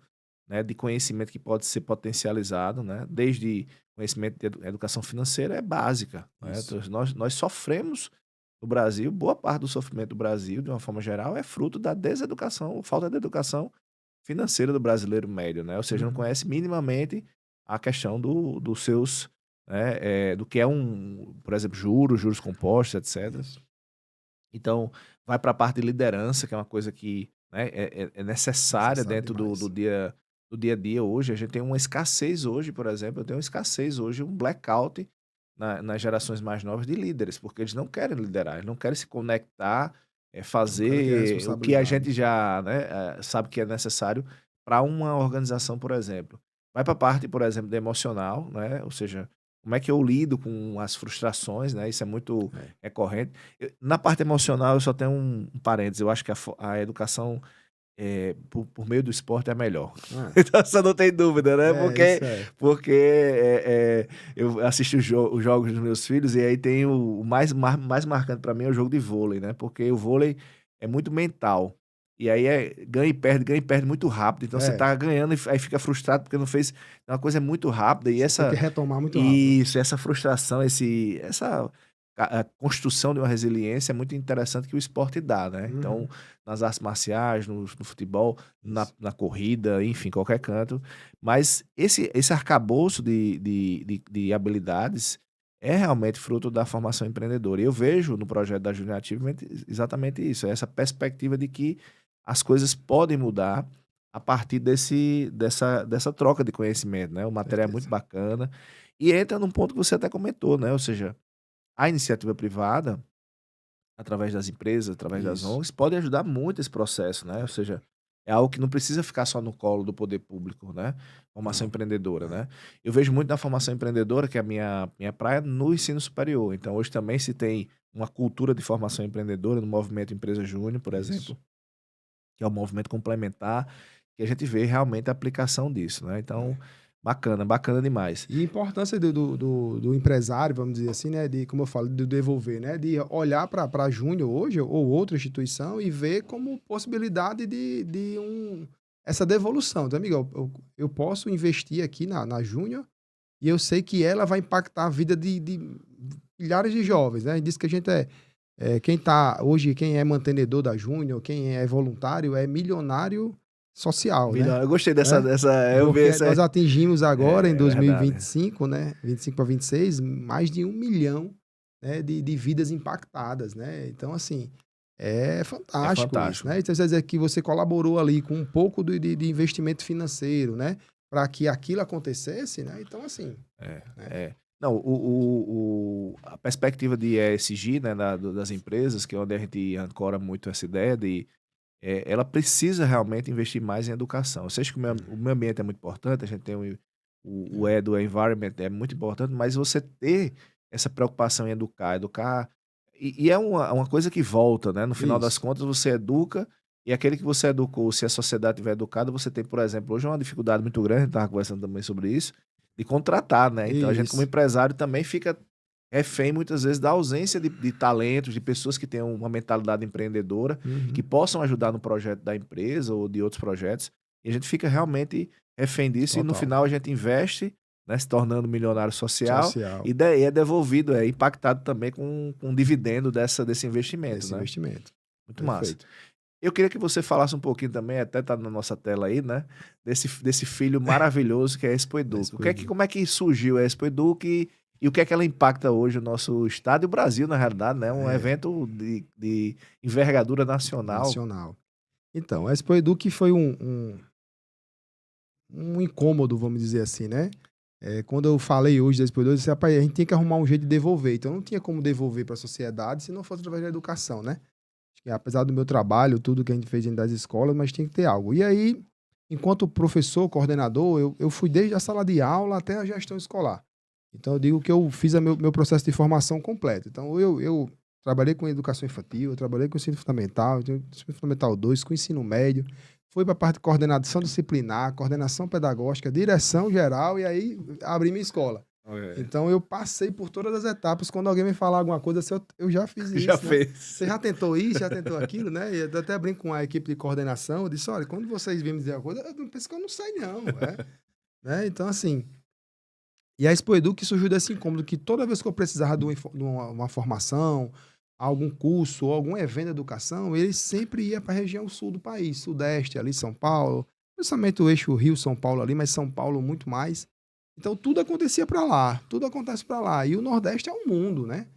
né, de conhecimento que pode ser potencializado, né, desde conhecimento de educação financeira é básica, né, Isso. nós sofremos no Brasil, boa parte do sofrimento do Brasil, de uma forma geral, é fruto da deseducação, falta de educação financeira do brasileiro médio, né? Ou seja, não Uhum. conhece minimamente a questão dos seus, né, do que é por exemplo, juros compostos, etc. Isso. Então, vai para a parte de liderança, que é uma coisa que, né, é necessária Necessário dentro demais. do dia a dia hoje. A gente tem uma escassez hoje, por exemplo, eu tenho uma escassez hoje, um blackout nas gerações mais novas de líderes, porque eles não querem liderar, eles não querem se conectar, Não quero ter fazer o que a responsabilidade. gente já, né, sabe que é necessário para uma organização, por exemplo. Vai para a parte, por exemplo, do emocional, né? Ou seja, como é que eu lido com as frustrações, né? Isso é muito É. recorrente. Na parte emocional, eu só tenho um parênteses. Eu acho que a educação por meio do esporte é melhor. Hã. Então você não tem dúvida, né? É, isso é. Porque eu assisto os jogos dos meus filhos e aí tem o mais marcante para mim é o jogo de vôlei, né? Porque o vôlei é muito mental. E aí ganha e perde muito rápido. Então você É. tá ganhando e aí fica frustrado porque não fez. Uma coisa é muito rápida e Você tem que essa retomar muito rápido. isso, essa frustração, essa a construção de uma resiliência é muito interessante que o esporte dá, né. Então, Uhum. nas artes marciais, no futebol, Isso. na corrida, enfim, qualquer canto. Mas esse arcabouço de habilidades é realmente fruto da formação empreendedora. E eu vejo no projeto da Junior Achievement exatamente isso, é essa perspectiva de que as coisas podem mudar a partir dessa troca de conhecimento, né. O material é muito Certeza. bacana. E entra num ponto que você até comentou, né, ou seja, a iniciativa privada, através das empresas, através das Isso. ONGs, pode ajudar muito esse processo, né, ou seja, é algo que não precisa ficar só no colo do poder público, né, formação Não. empreendedora, É. né. Eu vejo muito na formação empreendedora, que é a minha praia, no ensino superior. Então hoje também se tem uma cultura de formação empreendedora no movimento Empresa Júnior, por Isso. exemplo, que é um movimento complementar, que a gente vê realmente a aplicação disso, né. Então, É. bacana, bacana demais. E a importância do empresário, vamos dizer assim, né, de como eu falo, de devolver, né, de olhar para a Júnior hoje ou outra instituição e ver como possibilidade essa devolução. Então, amigo, eu posso investir aqui na Júnior e eu sei que ela vai impactar a vida de milhares de jovens, né? Diz que a gente quem tá hoje, quem é mantenedor da Júnior, quem é voluntário, é milionário social, né? Melhor, eu gostei É, eu vi porque essa nós atingimos agora, em é verdade. 2025, né, 25 para 26, mais de 1 milhão, né, de vidas impactadas, né. Então, assim, é É fantástico isso, fantástico. né. Então, quer dizer que você colaborou ali com um pouco de investimento financeiro, né, para que aquilo acontecesse, né. Então, assim, É, né. é. Não, a perspectiva de ESG, né, das empresas, que é onde a gente ancora muito essa ideia de, ela precisa realmente investir mais em educação. Eu sei que o Uhum. meio ambiente é muito importante, a gente tem o É. E do environment é muito importante, mas você ter essa preocupação em educar e é uma coisa que volta, né, no final das Isso. contas você educa, e aquele que você educou, se a sociedade tiver educada, você tem, por exemplo, hoje é uma dificuldade muito grande, a gente estava conversando também sobre isso, de contratar, né. Então a gente como Isso. empresário também fica refém muitas vezes da ausência de talentos, de pessoas que tenham uma mentalidade empreendedora, que Uhum. possam ajudar no projeto da empresa ou de outros projetos, e a gente fica realmente refém disso e no Total. final a gente investe, né, se tornando milionário social, Social. e é devolvido, é impactado também com um dividendo desse investimento, Desse né. investimento. Muito massa. Perfeito. Eu queria que você falasse um pouquinho também, até tá na nossa tela aí, né, desse filho maravilhoso que é a Expo Educa. Expo Edu. Como é que surgiu a Expo Educa e o que é que ela impacta hoje o nosso estado e o Brasil, na realidade, né, um É, evento de envergadura nacional. nacional. Então, a Expo Edu que foi um incômodo, vamos dizer assim, né. Quando eu falei hoje da Expo Edu, eu disse: "Rapaz, a gente tem que arrumar um jeito de devolver", então não tinha como devolver para a sociedade se não fosse através da educação, né. Acho que apesar do meu trabalho, tudo que a gente fez dentro das escolas, mas tinha que ter algo. E aí, enquanto professor, coordenador, eu fui desde a sala de aula até a gestão escolar. Então eu digo que eu fiz a meu processo de formação completo. Então eu trabalhei com educação infantil, eu trabalhei com ensino fundamental, então ensino fundamental 2, com ensino médio, fui para a parte de coordenação disciplinar, coordenação pedagógica, direção geral e aí abri minha escola. É. Então eu passei por todas as etapas. Quando alguém me falar alguma coisa, assim, eu já fiz isso, Já né? fez. Você já tentou isso, já tentou aquilo, né? E eu até brinco com a equipe de coordenação. Eu disse, olha, quando vocês vêm me dizer alguma coisa, eu não penso que eu não sei, não. Né? Então, assim. E a Expo Edu que surgiu desse incômodo, que toda vez que eu precisava de uma formação, algum curso ou algum evento de educação, ele sempre ia para a região sul do país, sudeste, ali São Paulo, principalmente o eixo Rio-São Paulo ali, mas São Paulo muito mais. Então tudo acontecia para lá, tudo acontece para lá. E o Nordeste é um mundo, né?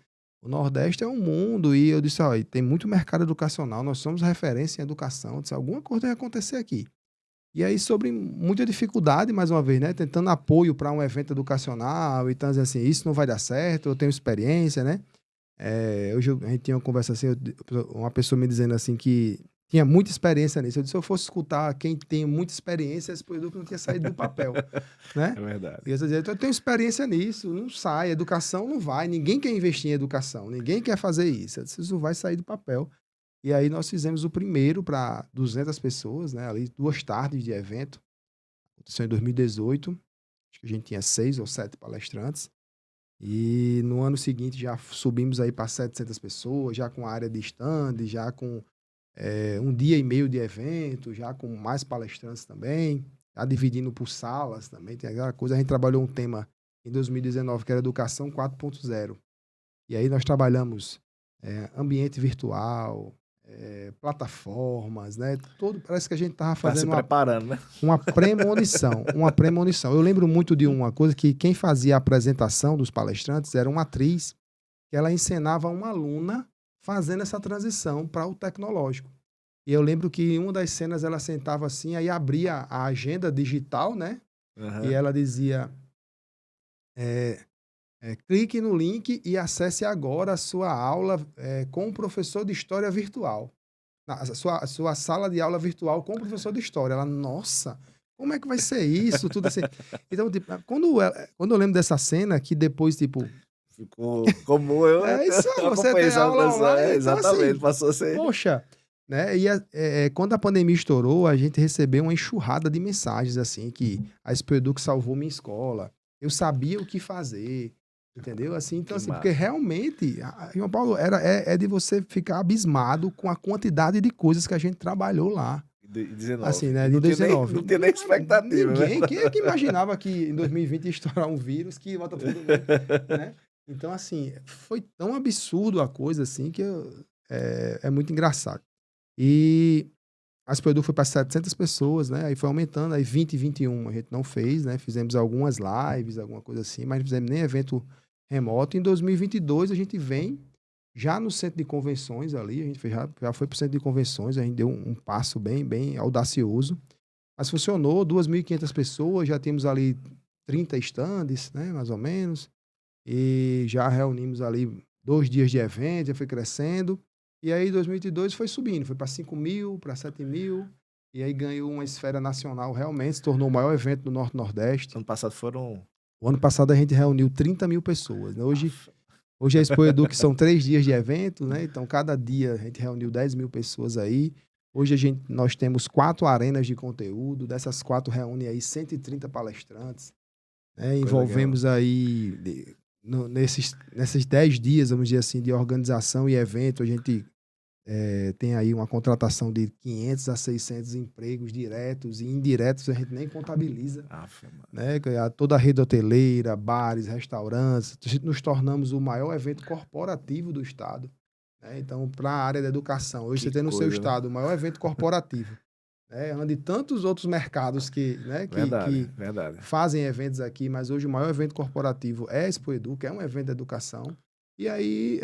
O Nordeste é um mundo e eu disse, olha, tem muito mercado educacional, nós somos referência em educação, eu disse, alguma coisa vai acontecer aqui. E aí, sobre muita dificuldade, mais uma vez, né? Tentando apoio para um evento educacional, então, assim, isso não vai dar certo, eu tenho experiência, né? Hoje a gente tinha uma conversa assim, uma pessoa me dizendo assim que tinha muita experiência nisso. Eu disse, se eu fosse escutar quem tem muita experiência, esse produto não tinha saído do papel, né? É verdade. E eu dizia, então, eu tenho experiência nisso, não sai, educação não vai, ninguém quer investir em educação, ninguém quer fazer isso. Eu disse, isso vai sair do papel. E aí nós fizemos o primeiro para 200 pessoas, né? Ali 2 tardes de evento. Aconteceu em 2018. Acho que a gente tinha 6 ou 7 palestrantes. E no ano seguinte já subimos aí para 700 pessoas, já com área de stand, já com 1 dia e meio de evento, já com mais palestrantes também, já dividindo por salas também. Tem aquela coisa, a gente trabalhou um tema em 2019 que era Educação 4.0. E aí nós trabalhamos ambiente virtual, plataformas, né? Parece que a gente estava Tá se fazendo preparando, né? uma premonição, uma premonição. Eu lembro muito de uma coisa que quem fazia a apresentação dos palestrantes era uma atriz que ela encenava uma aluna fazendo essa transição para o tecnológico. E eu lembro que em uma das cenas ela sentava assim, aí abria a agenda digital, né? Uhum. E ela dizia, clique no link e acesse agora a sua aula com o professor de História virtual. A sua sala de aula virtual com o professor de História. Ela, nossa, como é que vai ser isso? Tudo assim. Então, tipo, quando eu lembro dessa cena, que depois, tipo... Ficou como eu isso, você acompanhei tem essa aula mudança. online, então Exatamente, assim, passou a ser... poxa, né? E quando a pandemia estourou, a gente recebeu uma enxurrada de mensagens, assim, que a Expo Edu que salvou minha escola. Eu sabia o que fazer, entendeu? Assim, então, Que assim, porque massa. realmente, João Paulo, é de você ficar abismado com a quantidade de coisas que a gente trabalhou lá. De 19. Assim, né? Não De tinha 19. não tinha nem expectativa, Ninguém. né? Quem é que imaginava que em 2020 ia estourar um vírus que bota todo mundo, né? Então, assim, foi tão absurdo a coisa, assim, que é muito engraçado. E a Expo Edu foi para 700 pessoas, né? Aí foi aumentando, aí 20 e 21 a gente não fez, né? Fizemos algumas lives, alguma coisa assim, mas não fizemos nem evento remoto. Em 2022 a gente vem já no centro de convenções ali, a gente já foi para o centro de convenções, a gente deu um passo bem, bem audacioso. Mas funcionou, 2.500 pessoas, já temos ali 30 estandes, né? Mais ou menos. E já reunimos ali 2 dias de evento, já foi crescendo. E aí, 2022 foi subindo, foi para 5.000, para 7.000. E aí ganhou uma esfera nacional, realmente se tornou o maior evento do Norte-Nordeste. Ano passado foram... O ano passado a gente reuniu 30.000 pessoas. Né? Hoje a Expo Edu, que são 3 dias de evento, né? Então cada dia a gente reuniu 10.000 pessoas aí. Hoje nós temos 4 arenas de conteúdo, dessas 4 reúne aí 130 palestrantes. Né? Envolvemos aí... nesses 10 dias, vamos dizer assim, de organização e evento, a gente tem aí uma contratação de 500 a 600 empregos diretos e indiretos, a gente nem contabiliza. Né? Toda a rede hoteleira, bares, restaurantes, nos tornamos o maior evento corporativo do estado. Né? Então, para a área da educação, hoje você tem no seu estado o maior evento corporativo. Onde tantos outros mercados que Verdade. fazem eventos aqui, mas hoje o maior evento corporativo é a Expo Edu, que é um evento de educação. E aí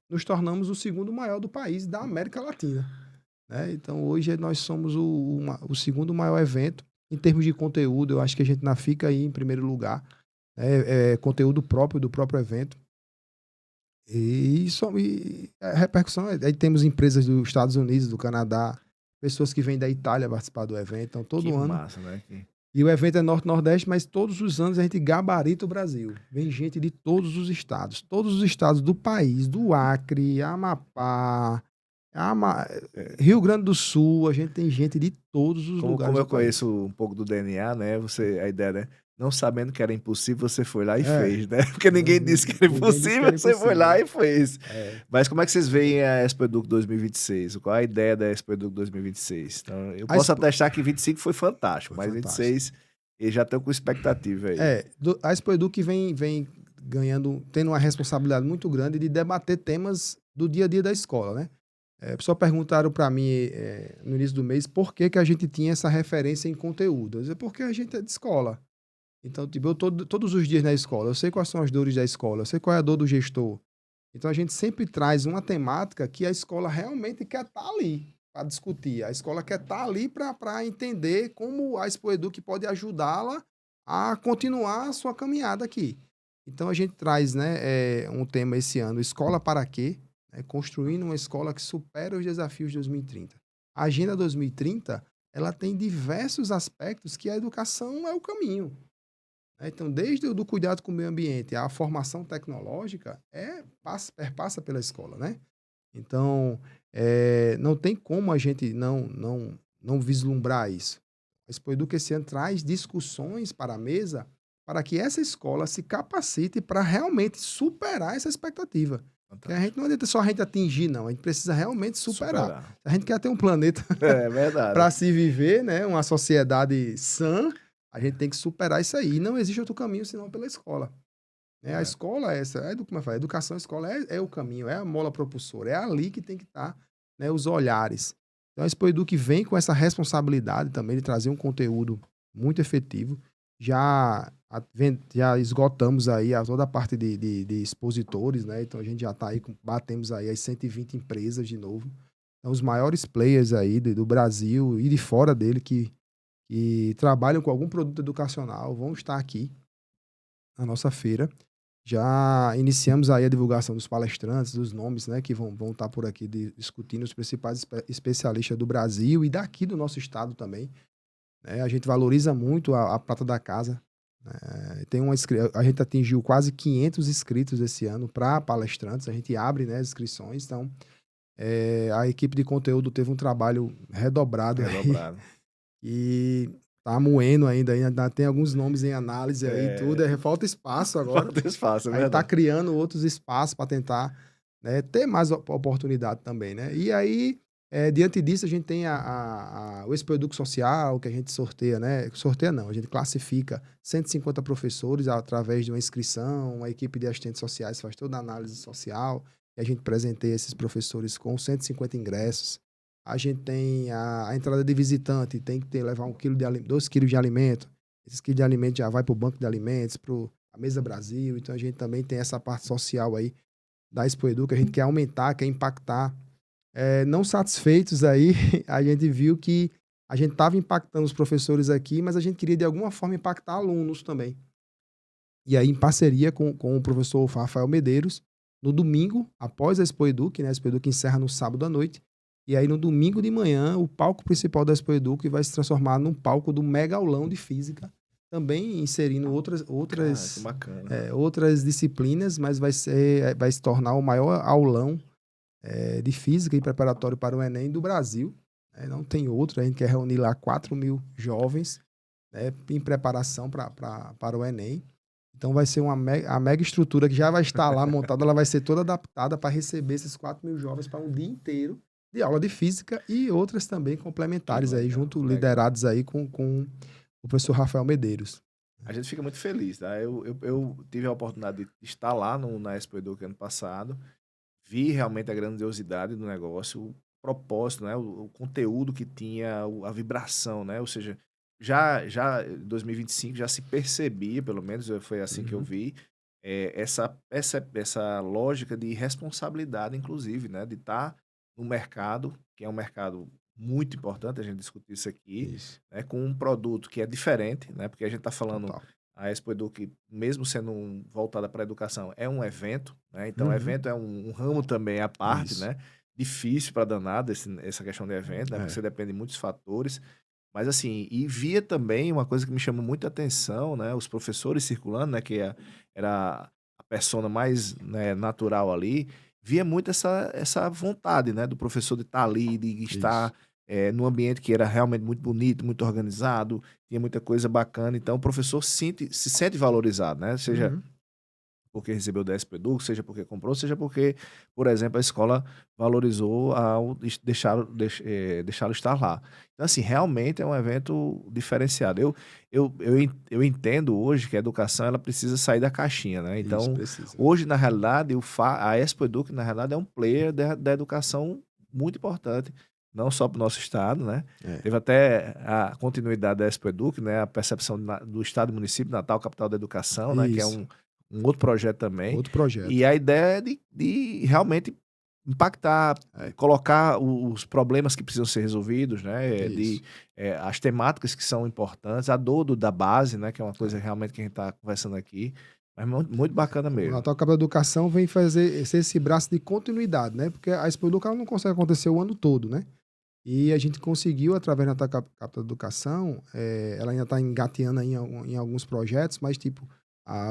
nos tornamos o segundo maior do país, da América Latina. Né? Então hoje nós somos o segundo maior evento. Em termos de conteúdo, eu acho que a gente fica aí em primeiro lugar. Conteúdo próprio do próprio evento. E a repercussão, aí temos empresas dos Estados Unidos, do Canadá, pessoas que vêm da Itália participar do evento. Então, todo ano. Massa, né? E o evento é Norte-Nordeste, mas todos os anos a gente gabarita o Brasil. Vem gente de todos os estados do país, do Acre, Amapá, É. Rio Grande do Sul, a gente tem gente de todos os Como lugares eu do país. conheço um pouco do DNA, né? A ideia, né? Não sabendo que era impossível, você foi lá e É, fez, né? Porque ninguém disse que era ninguém disse que impossível, era você foi lá impossível. e fez. É. Mas como é que vocês veem a Expo Educo 2026? Qual a ideia da Expo Educo 2026? Então, eu A posso Expo atestar que 25 foi fantástico, Foi mas fantástico. 26 eles já estão com expectativa aí. A Expo Edu vem ganhando, tendo uma responsabilidade muito grande de debater temas do dia a dia da escola, né? Pessoal perguntaram para mim no início do mês por que que a gente tinha essa referência em conteúdo. Eu disse, porque a gente é de escola. Então, tipo, eu tô todos os dias na escola, eu sei quais são as dores da escola, eu sei qual é a dor do gestor. Então, a gente sempre traz uma temática que a escola realmente quer estar ali para discutir. A escola quer estar ali para entender como a Expo Edu pode ajudá-la a continuar a sua caminhada aqui. Então, a gente traz, né, um tema esse ano, Escola para quê? Construindo uma escola que supera os desafios de 2030. A Agenda 2030, ela tem diversos aspectos que a educação é o caminho. Então, desde o do cuidado com o meio ambiente, a formação tecnológica perpassa pela escola, né? Então, não tem como a gente não vislumbrar isso. A Expo Educa esse ano traz discussões para a mesa para que essa escola se capacite para realmente superar essa expectativa. Que a gente Fantástico. não adianta só a gente atingir, não. A gente precisa realmente superar. Superar. Se a gente quer ter um planeta É verdade. para se viver, né, uma sociedade sã, a gente tem que superar isso aí. E não existe outro caminho senão pela escola. A É. escola é essa, como eu falei, a educação, a escola é o caminho, é a mola propulsora, é ali que tem que estar, né, os olhares. Então, a Expo Eduque vem com essa responsabilidade também de trazer um conteúdo muito efetivo. Já esgotamos aí toda a parte de expositores, né? Então, a gente já está aí, batemos aí as 120 empresas de novo. Então, os maiores players aí do Brasil e de fora dele que trabalham com algum produto educacional vão estar aqui na nossa feira. Já iniciamos aí a divulgação dos palestrantes, dos nomes, né, que vão estar por aqui discutindo os principais especialistas do Brasil e daqui do nosso estado também. A gente valoriza muito a prata da casa. A gente atingiu quase 500 inscritos esse ano para palestrantes. A gente abre, né, as inscrições. Então, a equipe de conteúdo teve um trabalho redobrado aí. Redobrado. E tá moendo ainda tem alguns nomes em análise aí e tudo. É, Falta espaço agora. falta espaço, é A gente tá verdade. criando outros espaços para tentar, né, ter mais oportunidade também, né? E aí, diante disso, a gente tem o Expo Educo Social, que a gente sorteia, né? Sorteia não, a gente classifica 150 professores através de uma inscrição, uma equipe de assistentes sociais faz toda a análise social, e a gente presenteia esses professores com 150 ingressos. A gente tem a entrada de visitante, tem que levar 2 quilos de alimento. Esses quilos de alimento já vai para o banco de alimentos, para a Mesa Brasil. Então, a gente também tem essa parte social aí da Expo Edu, que a gente quer aumentar, quer impactar. Não satisfeitos aí, a gente viu que a gente estava impactando os professores aqui, mas a gente queria, de alguma forma, impactar alunos também. E aí, em parceria com o professor Rafael Medeiros, no domingo, após a Expo Educ, né? A Expo Educ encerra no sábado à noite. E aí, no domingo de manhã, o palco principal da Expo Educ vai se transformar num palco do mega aulão de física, também inserindo Cara, que bacana. outras disciplinas, mas vai se tornar o maior aulão de física e preparatório para o Enem do Brasil. Não tem outro, a gente quer reunir lá 4.000 jovens, né, em preparação para o Enem. Então vai ser a mega estrutura que já vai estar lá montada, ela vai ser toda adaptada para receber esses 4.000 jovens para um dia inteiro de aula de física e outras também complementares aí, Legal, junto, legal. liderados aí com o professor Rafael Medeiros. A gente fica muito feliz, tá? Eu tive a oportunidade de estar lá na Expo Educa ano passado, vi realmente a grandiosidade do negócio, o propósito, né? O conteúdo que tinha, a vibração, né? Ou seja, já em 2025 já se percebia, pelo menos foi assim que eu Uhum. vi, essa lógica de responsabilidade, inclusive, né? De estar no mercado, que é um mercado muito importante, a gente discutiu isso aqui, Isso, né? Com um produto que é diferente, né? Porque a gente está falando total. a Expo Educ, mesmo sendo voltada para a educação, é um evento, né? Então, Uhum. evento é um ramo também à parte, Isso. né? Difícil para danado essa questão de evento, né? Porque É. você depende de muitos fatores. Mas assim, e via também uma coisa que me chamou muita atenção, né? Os professores circulando, né? Era a persona mais, né, natural ali. via muito essa vontade, né, do professor de estar ali, de Isso. estar, num ambiente que era realmente muito bonito, muito organizado, tinha muita coisa bacana, então o professor se sente valorizado, né, seja Uhum. porque recebeu 10 Educa, seja porque comprou, seja porque, por exemplo, a escola valorizou ao deixá-lo estar lá. Então, assim, realmente é um evento diferenciado. Eu entendo hoje que a educação ela precisa sair da caixinha, né. Isso, Então, precisa. hoje, na realidade, a Expo Educa, na realidade, é um player da educação muito importante, não só para o nosso estado, né. É. Teve até a continuidade da Expo Educa, né, a percepção do estado e município, Natal, capital da educação, né, que é Isso. um outro projeto também, Outro projeto. e a ideia é de realmente impactar, É. colocar os problemas que precisam ser resolvidos, né, Isso. as temáticas que são importantes, a dor da base, né, que é uma coisa É. realmente que a gente está conversando aqui, mas muito bacana O mesmo. Natal Acaba Educação vem fazer ser esse braço de continuidade, né, porque a Expo Educa ela não consegue acontecer o ano todo, né. E a gente conseguiu através da Natal Capital Educação, ela ainda está engateando aí em alguns projetos, mas tipo,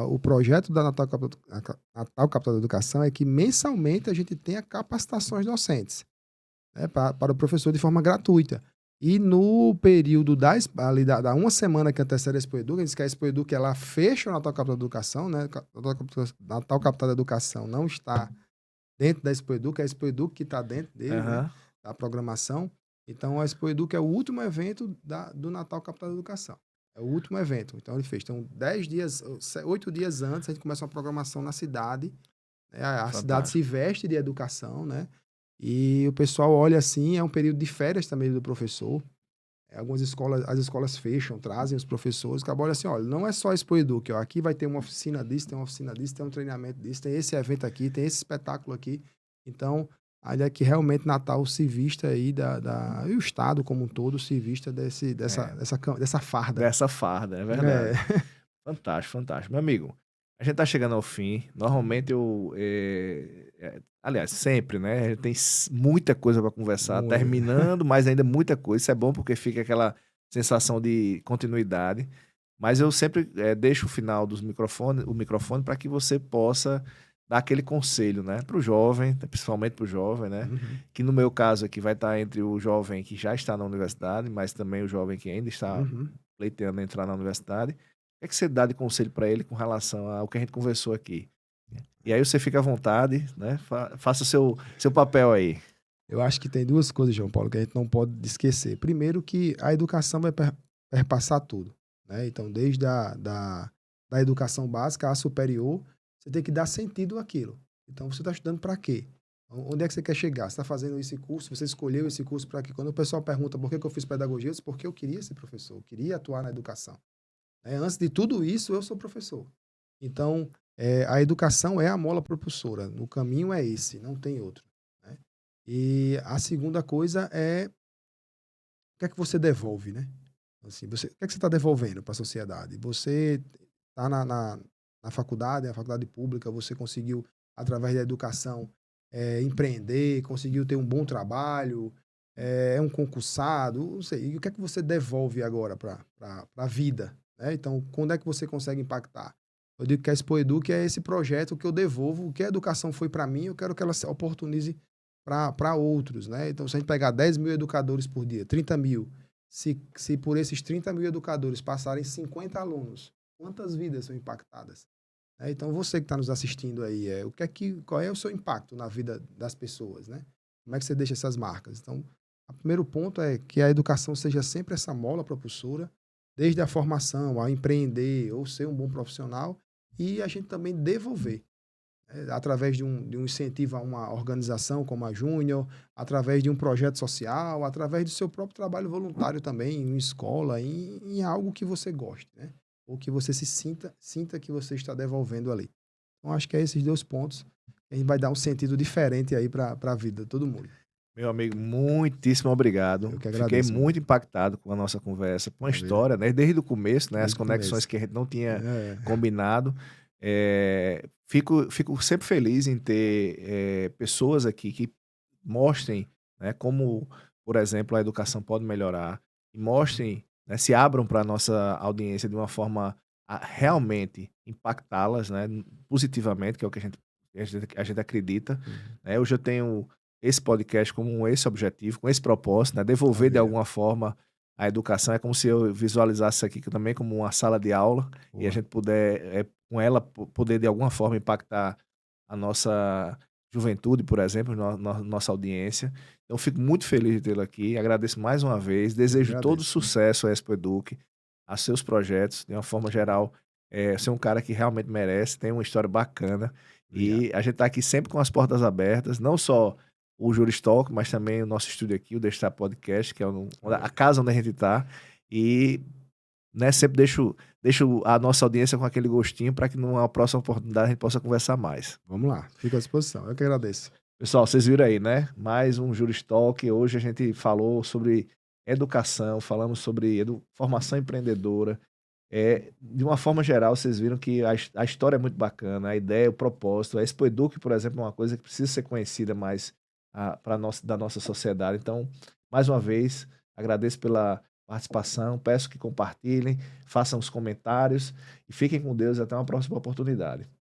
o projeto da Natal Capital Educação é que mensalmente a gente tenha capacitações docentes, né, para o professor de forma gratuita. E no período ali da uma semana que antecede a Expo Educa, a gente diz que a Expo Educa ela fecha o Natal Capital Educação, né, Natal Capital Educação não está dentro da Expo Educa, é a Expo Educa que está dentro dele, né, Aham. da programação. Então a Expo Educa é o último evento do Natal Capital da Educação. É o último evento. Então ele fez. Então 10 dias, 8 dias antes, a gente começa uma programação na cidade, né, a cidade se Fantástico. veste de educação, né, e o pessoal olha assim, é um período de férias também do professor. Algumas escolas, as escolas fecham, trazem os professores, acabam olha assim, olha, não é só Expo Educa, ó, aqui vai ter uma oficina disso, tem uma oficina disso, tem um treinamento disso, tem esse evento aqui, tem esse espetáculo aqui. Então, aí é que realmente Natal se vista aí e o Estado como um todo se vista É, dessa farda. dessa farda, é É. verdade. Fantástico, fantástico. Meu amigo, a gente tá chegando ao fim. Normalmente aliás, sempre, né? A gente tem muita coisa para conversar, Muito. terminando, mas ainda muita coisa. Isso é bom porque fica aquela sensação de continuidade. Mas eu sempre deixo o microfone para que você possa dar aquele conselho, né? Para o jovem, principalmente para o jovem, né? Uhum, Que no meu caso aqui vai estar entre o jovem que já está na universidade, mas também o jovem que ainda está uhum. pleiteando entrar na universidade. O que é que você dá de conselho para ele com relação ao que a gente conversou aqui? E aí você fica à vontade, né, faça o seu papel aí. Eu acho que tem duas coisas, João Paulo, que a gente não pode esquecer. Primeiro que a educação vai perpassar tudo, né? Então, desde da educação básica à superior, você tem que dar sentido àquilo. Então, você está estudando para quê? Onde é que você quer chegar? Você está fazendo esse curso, você escolheu esse curso para quê? Quando o pessoal pergunta por que eu fiz pedagogia, eu disse porque eu queria ser professor, eu queria atuar na educação. Antes de tudo isso, eu sou professor. Então, a educação é a mola propulsora. O caminho é esse, não tem outro, né? E a segunda coisa é o que é que você devolve, né? Assim, o que é que você está devolvendo para a sociedade? Você está na faculdade, na faculdade pública, você conseguiu, através da educação, empreender, conseguiu ter um bom trabalho, é um concursado, não sei. E o que é que você devolve agora para a vida? Né? Então, quando é que você consegue impactar? Eu digo que a Expo Edu, que é esse projeto que eu devolvo, o que a educação foi para mim, eu quero que ela se oportunize para outros, né? Então, se a gente pegar 10 mil educadores por dia, 30 mil, se por esses 30 mil educadores passarem 50 alunos, quantas vidas são impactadas? Então, você que está nos assistindo aí, qual é o seu impacto na vida das pessoas, né? Como é que você deixa essas marcas? Então, o primeiro ponto é que a educação seja sempre essa mola propulsora, desde a formação, a empreender ou ser um bom profissional, e a gente também devolver através de um incentivo a uma organização como a Júnior, através de um projeto social, através do seu próprio trabalho voluntário também, em escola, em algo que você goste, né? Ou que você sinta que você está devolvendo ali. Então, acho que é esses dois pontos. A gente vai dar um sentido diferente aí para a vida de todo mundo. Meu amigo, muitíssimo obrigado. Eu que Fiquei agradeço, meu muito amigo. impactado com a nossa conversa, com a Valeu. história, né, desde o começo, né, as Desde o conexões começo. que a gente não tinha É, combinado. Fico sempre feliz em ter, pessoas aqui que mostrem, né, como, por exemplo, a educação pode melhorar, e mostrem, né, se abram para a nossa audiência de uma forma a realmente impactá-las, né, positivamente, que é o que a gente a gente acredita. Uhum. Né? Hoje eu tenho esse podcast como esse objetivo, com esse propósito, né? Devolver de Maravilha. alguma forma a educação. É como se eu visualizasse isso aqui também como uma sala de aula e a Boa. gente puder, com ela, poder de alguma forma impactar a nossa juventude, por exemplo, nossa audiência. Então, fico muito feliz de tê-lo aqui. Agradeço mais uma vez. Eu que Desejo todo agradeço. sucesso à Expo Eduque, a seus projetos, de uma forma geral. Você é um cara que realmente merece, tem uma história bacana. Obrigado. E a gente está aqui sempre com as portas abertas, não só o Juristalk, mas também o nosso estúdio aqui, o Destape Podcast, que é a Boa. casa onde a gente está. E né, sempre deixo a nossa audiência com aquele gostinho para que numa próxima oportunidade a gente possa conversar mais. Vamos lá, fico à disposição. Eu que agradeço. Pessoal, vocês viram aí, né? Mais um Juristalk. Hoje a gente falou sobre educação, falamos sobre formação empreendedora. De uma forma geral, vocês viram que a história é muito bacana, a ideia, o propósito. A Expo Eduque, por exemplo, é uma coisa que precisa ser conhecida mais da nossa sociedade. Então, mais uma vez, agradeço pela participação, peço que compartilhem, façam os comentários e fiquem com Deus e até uma próxima oportunidade.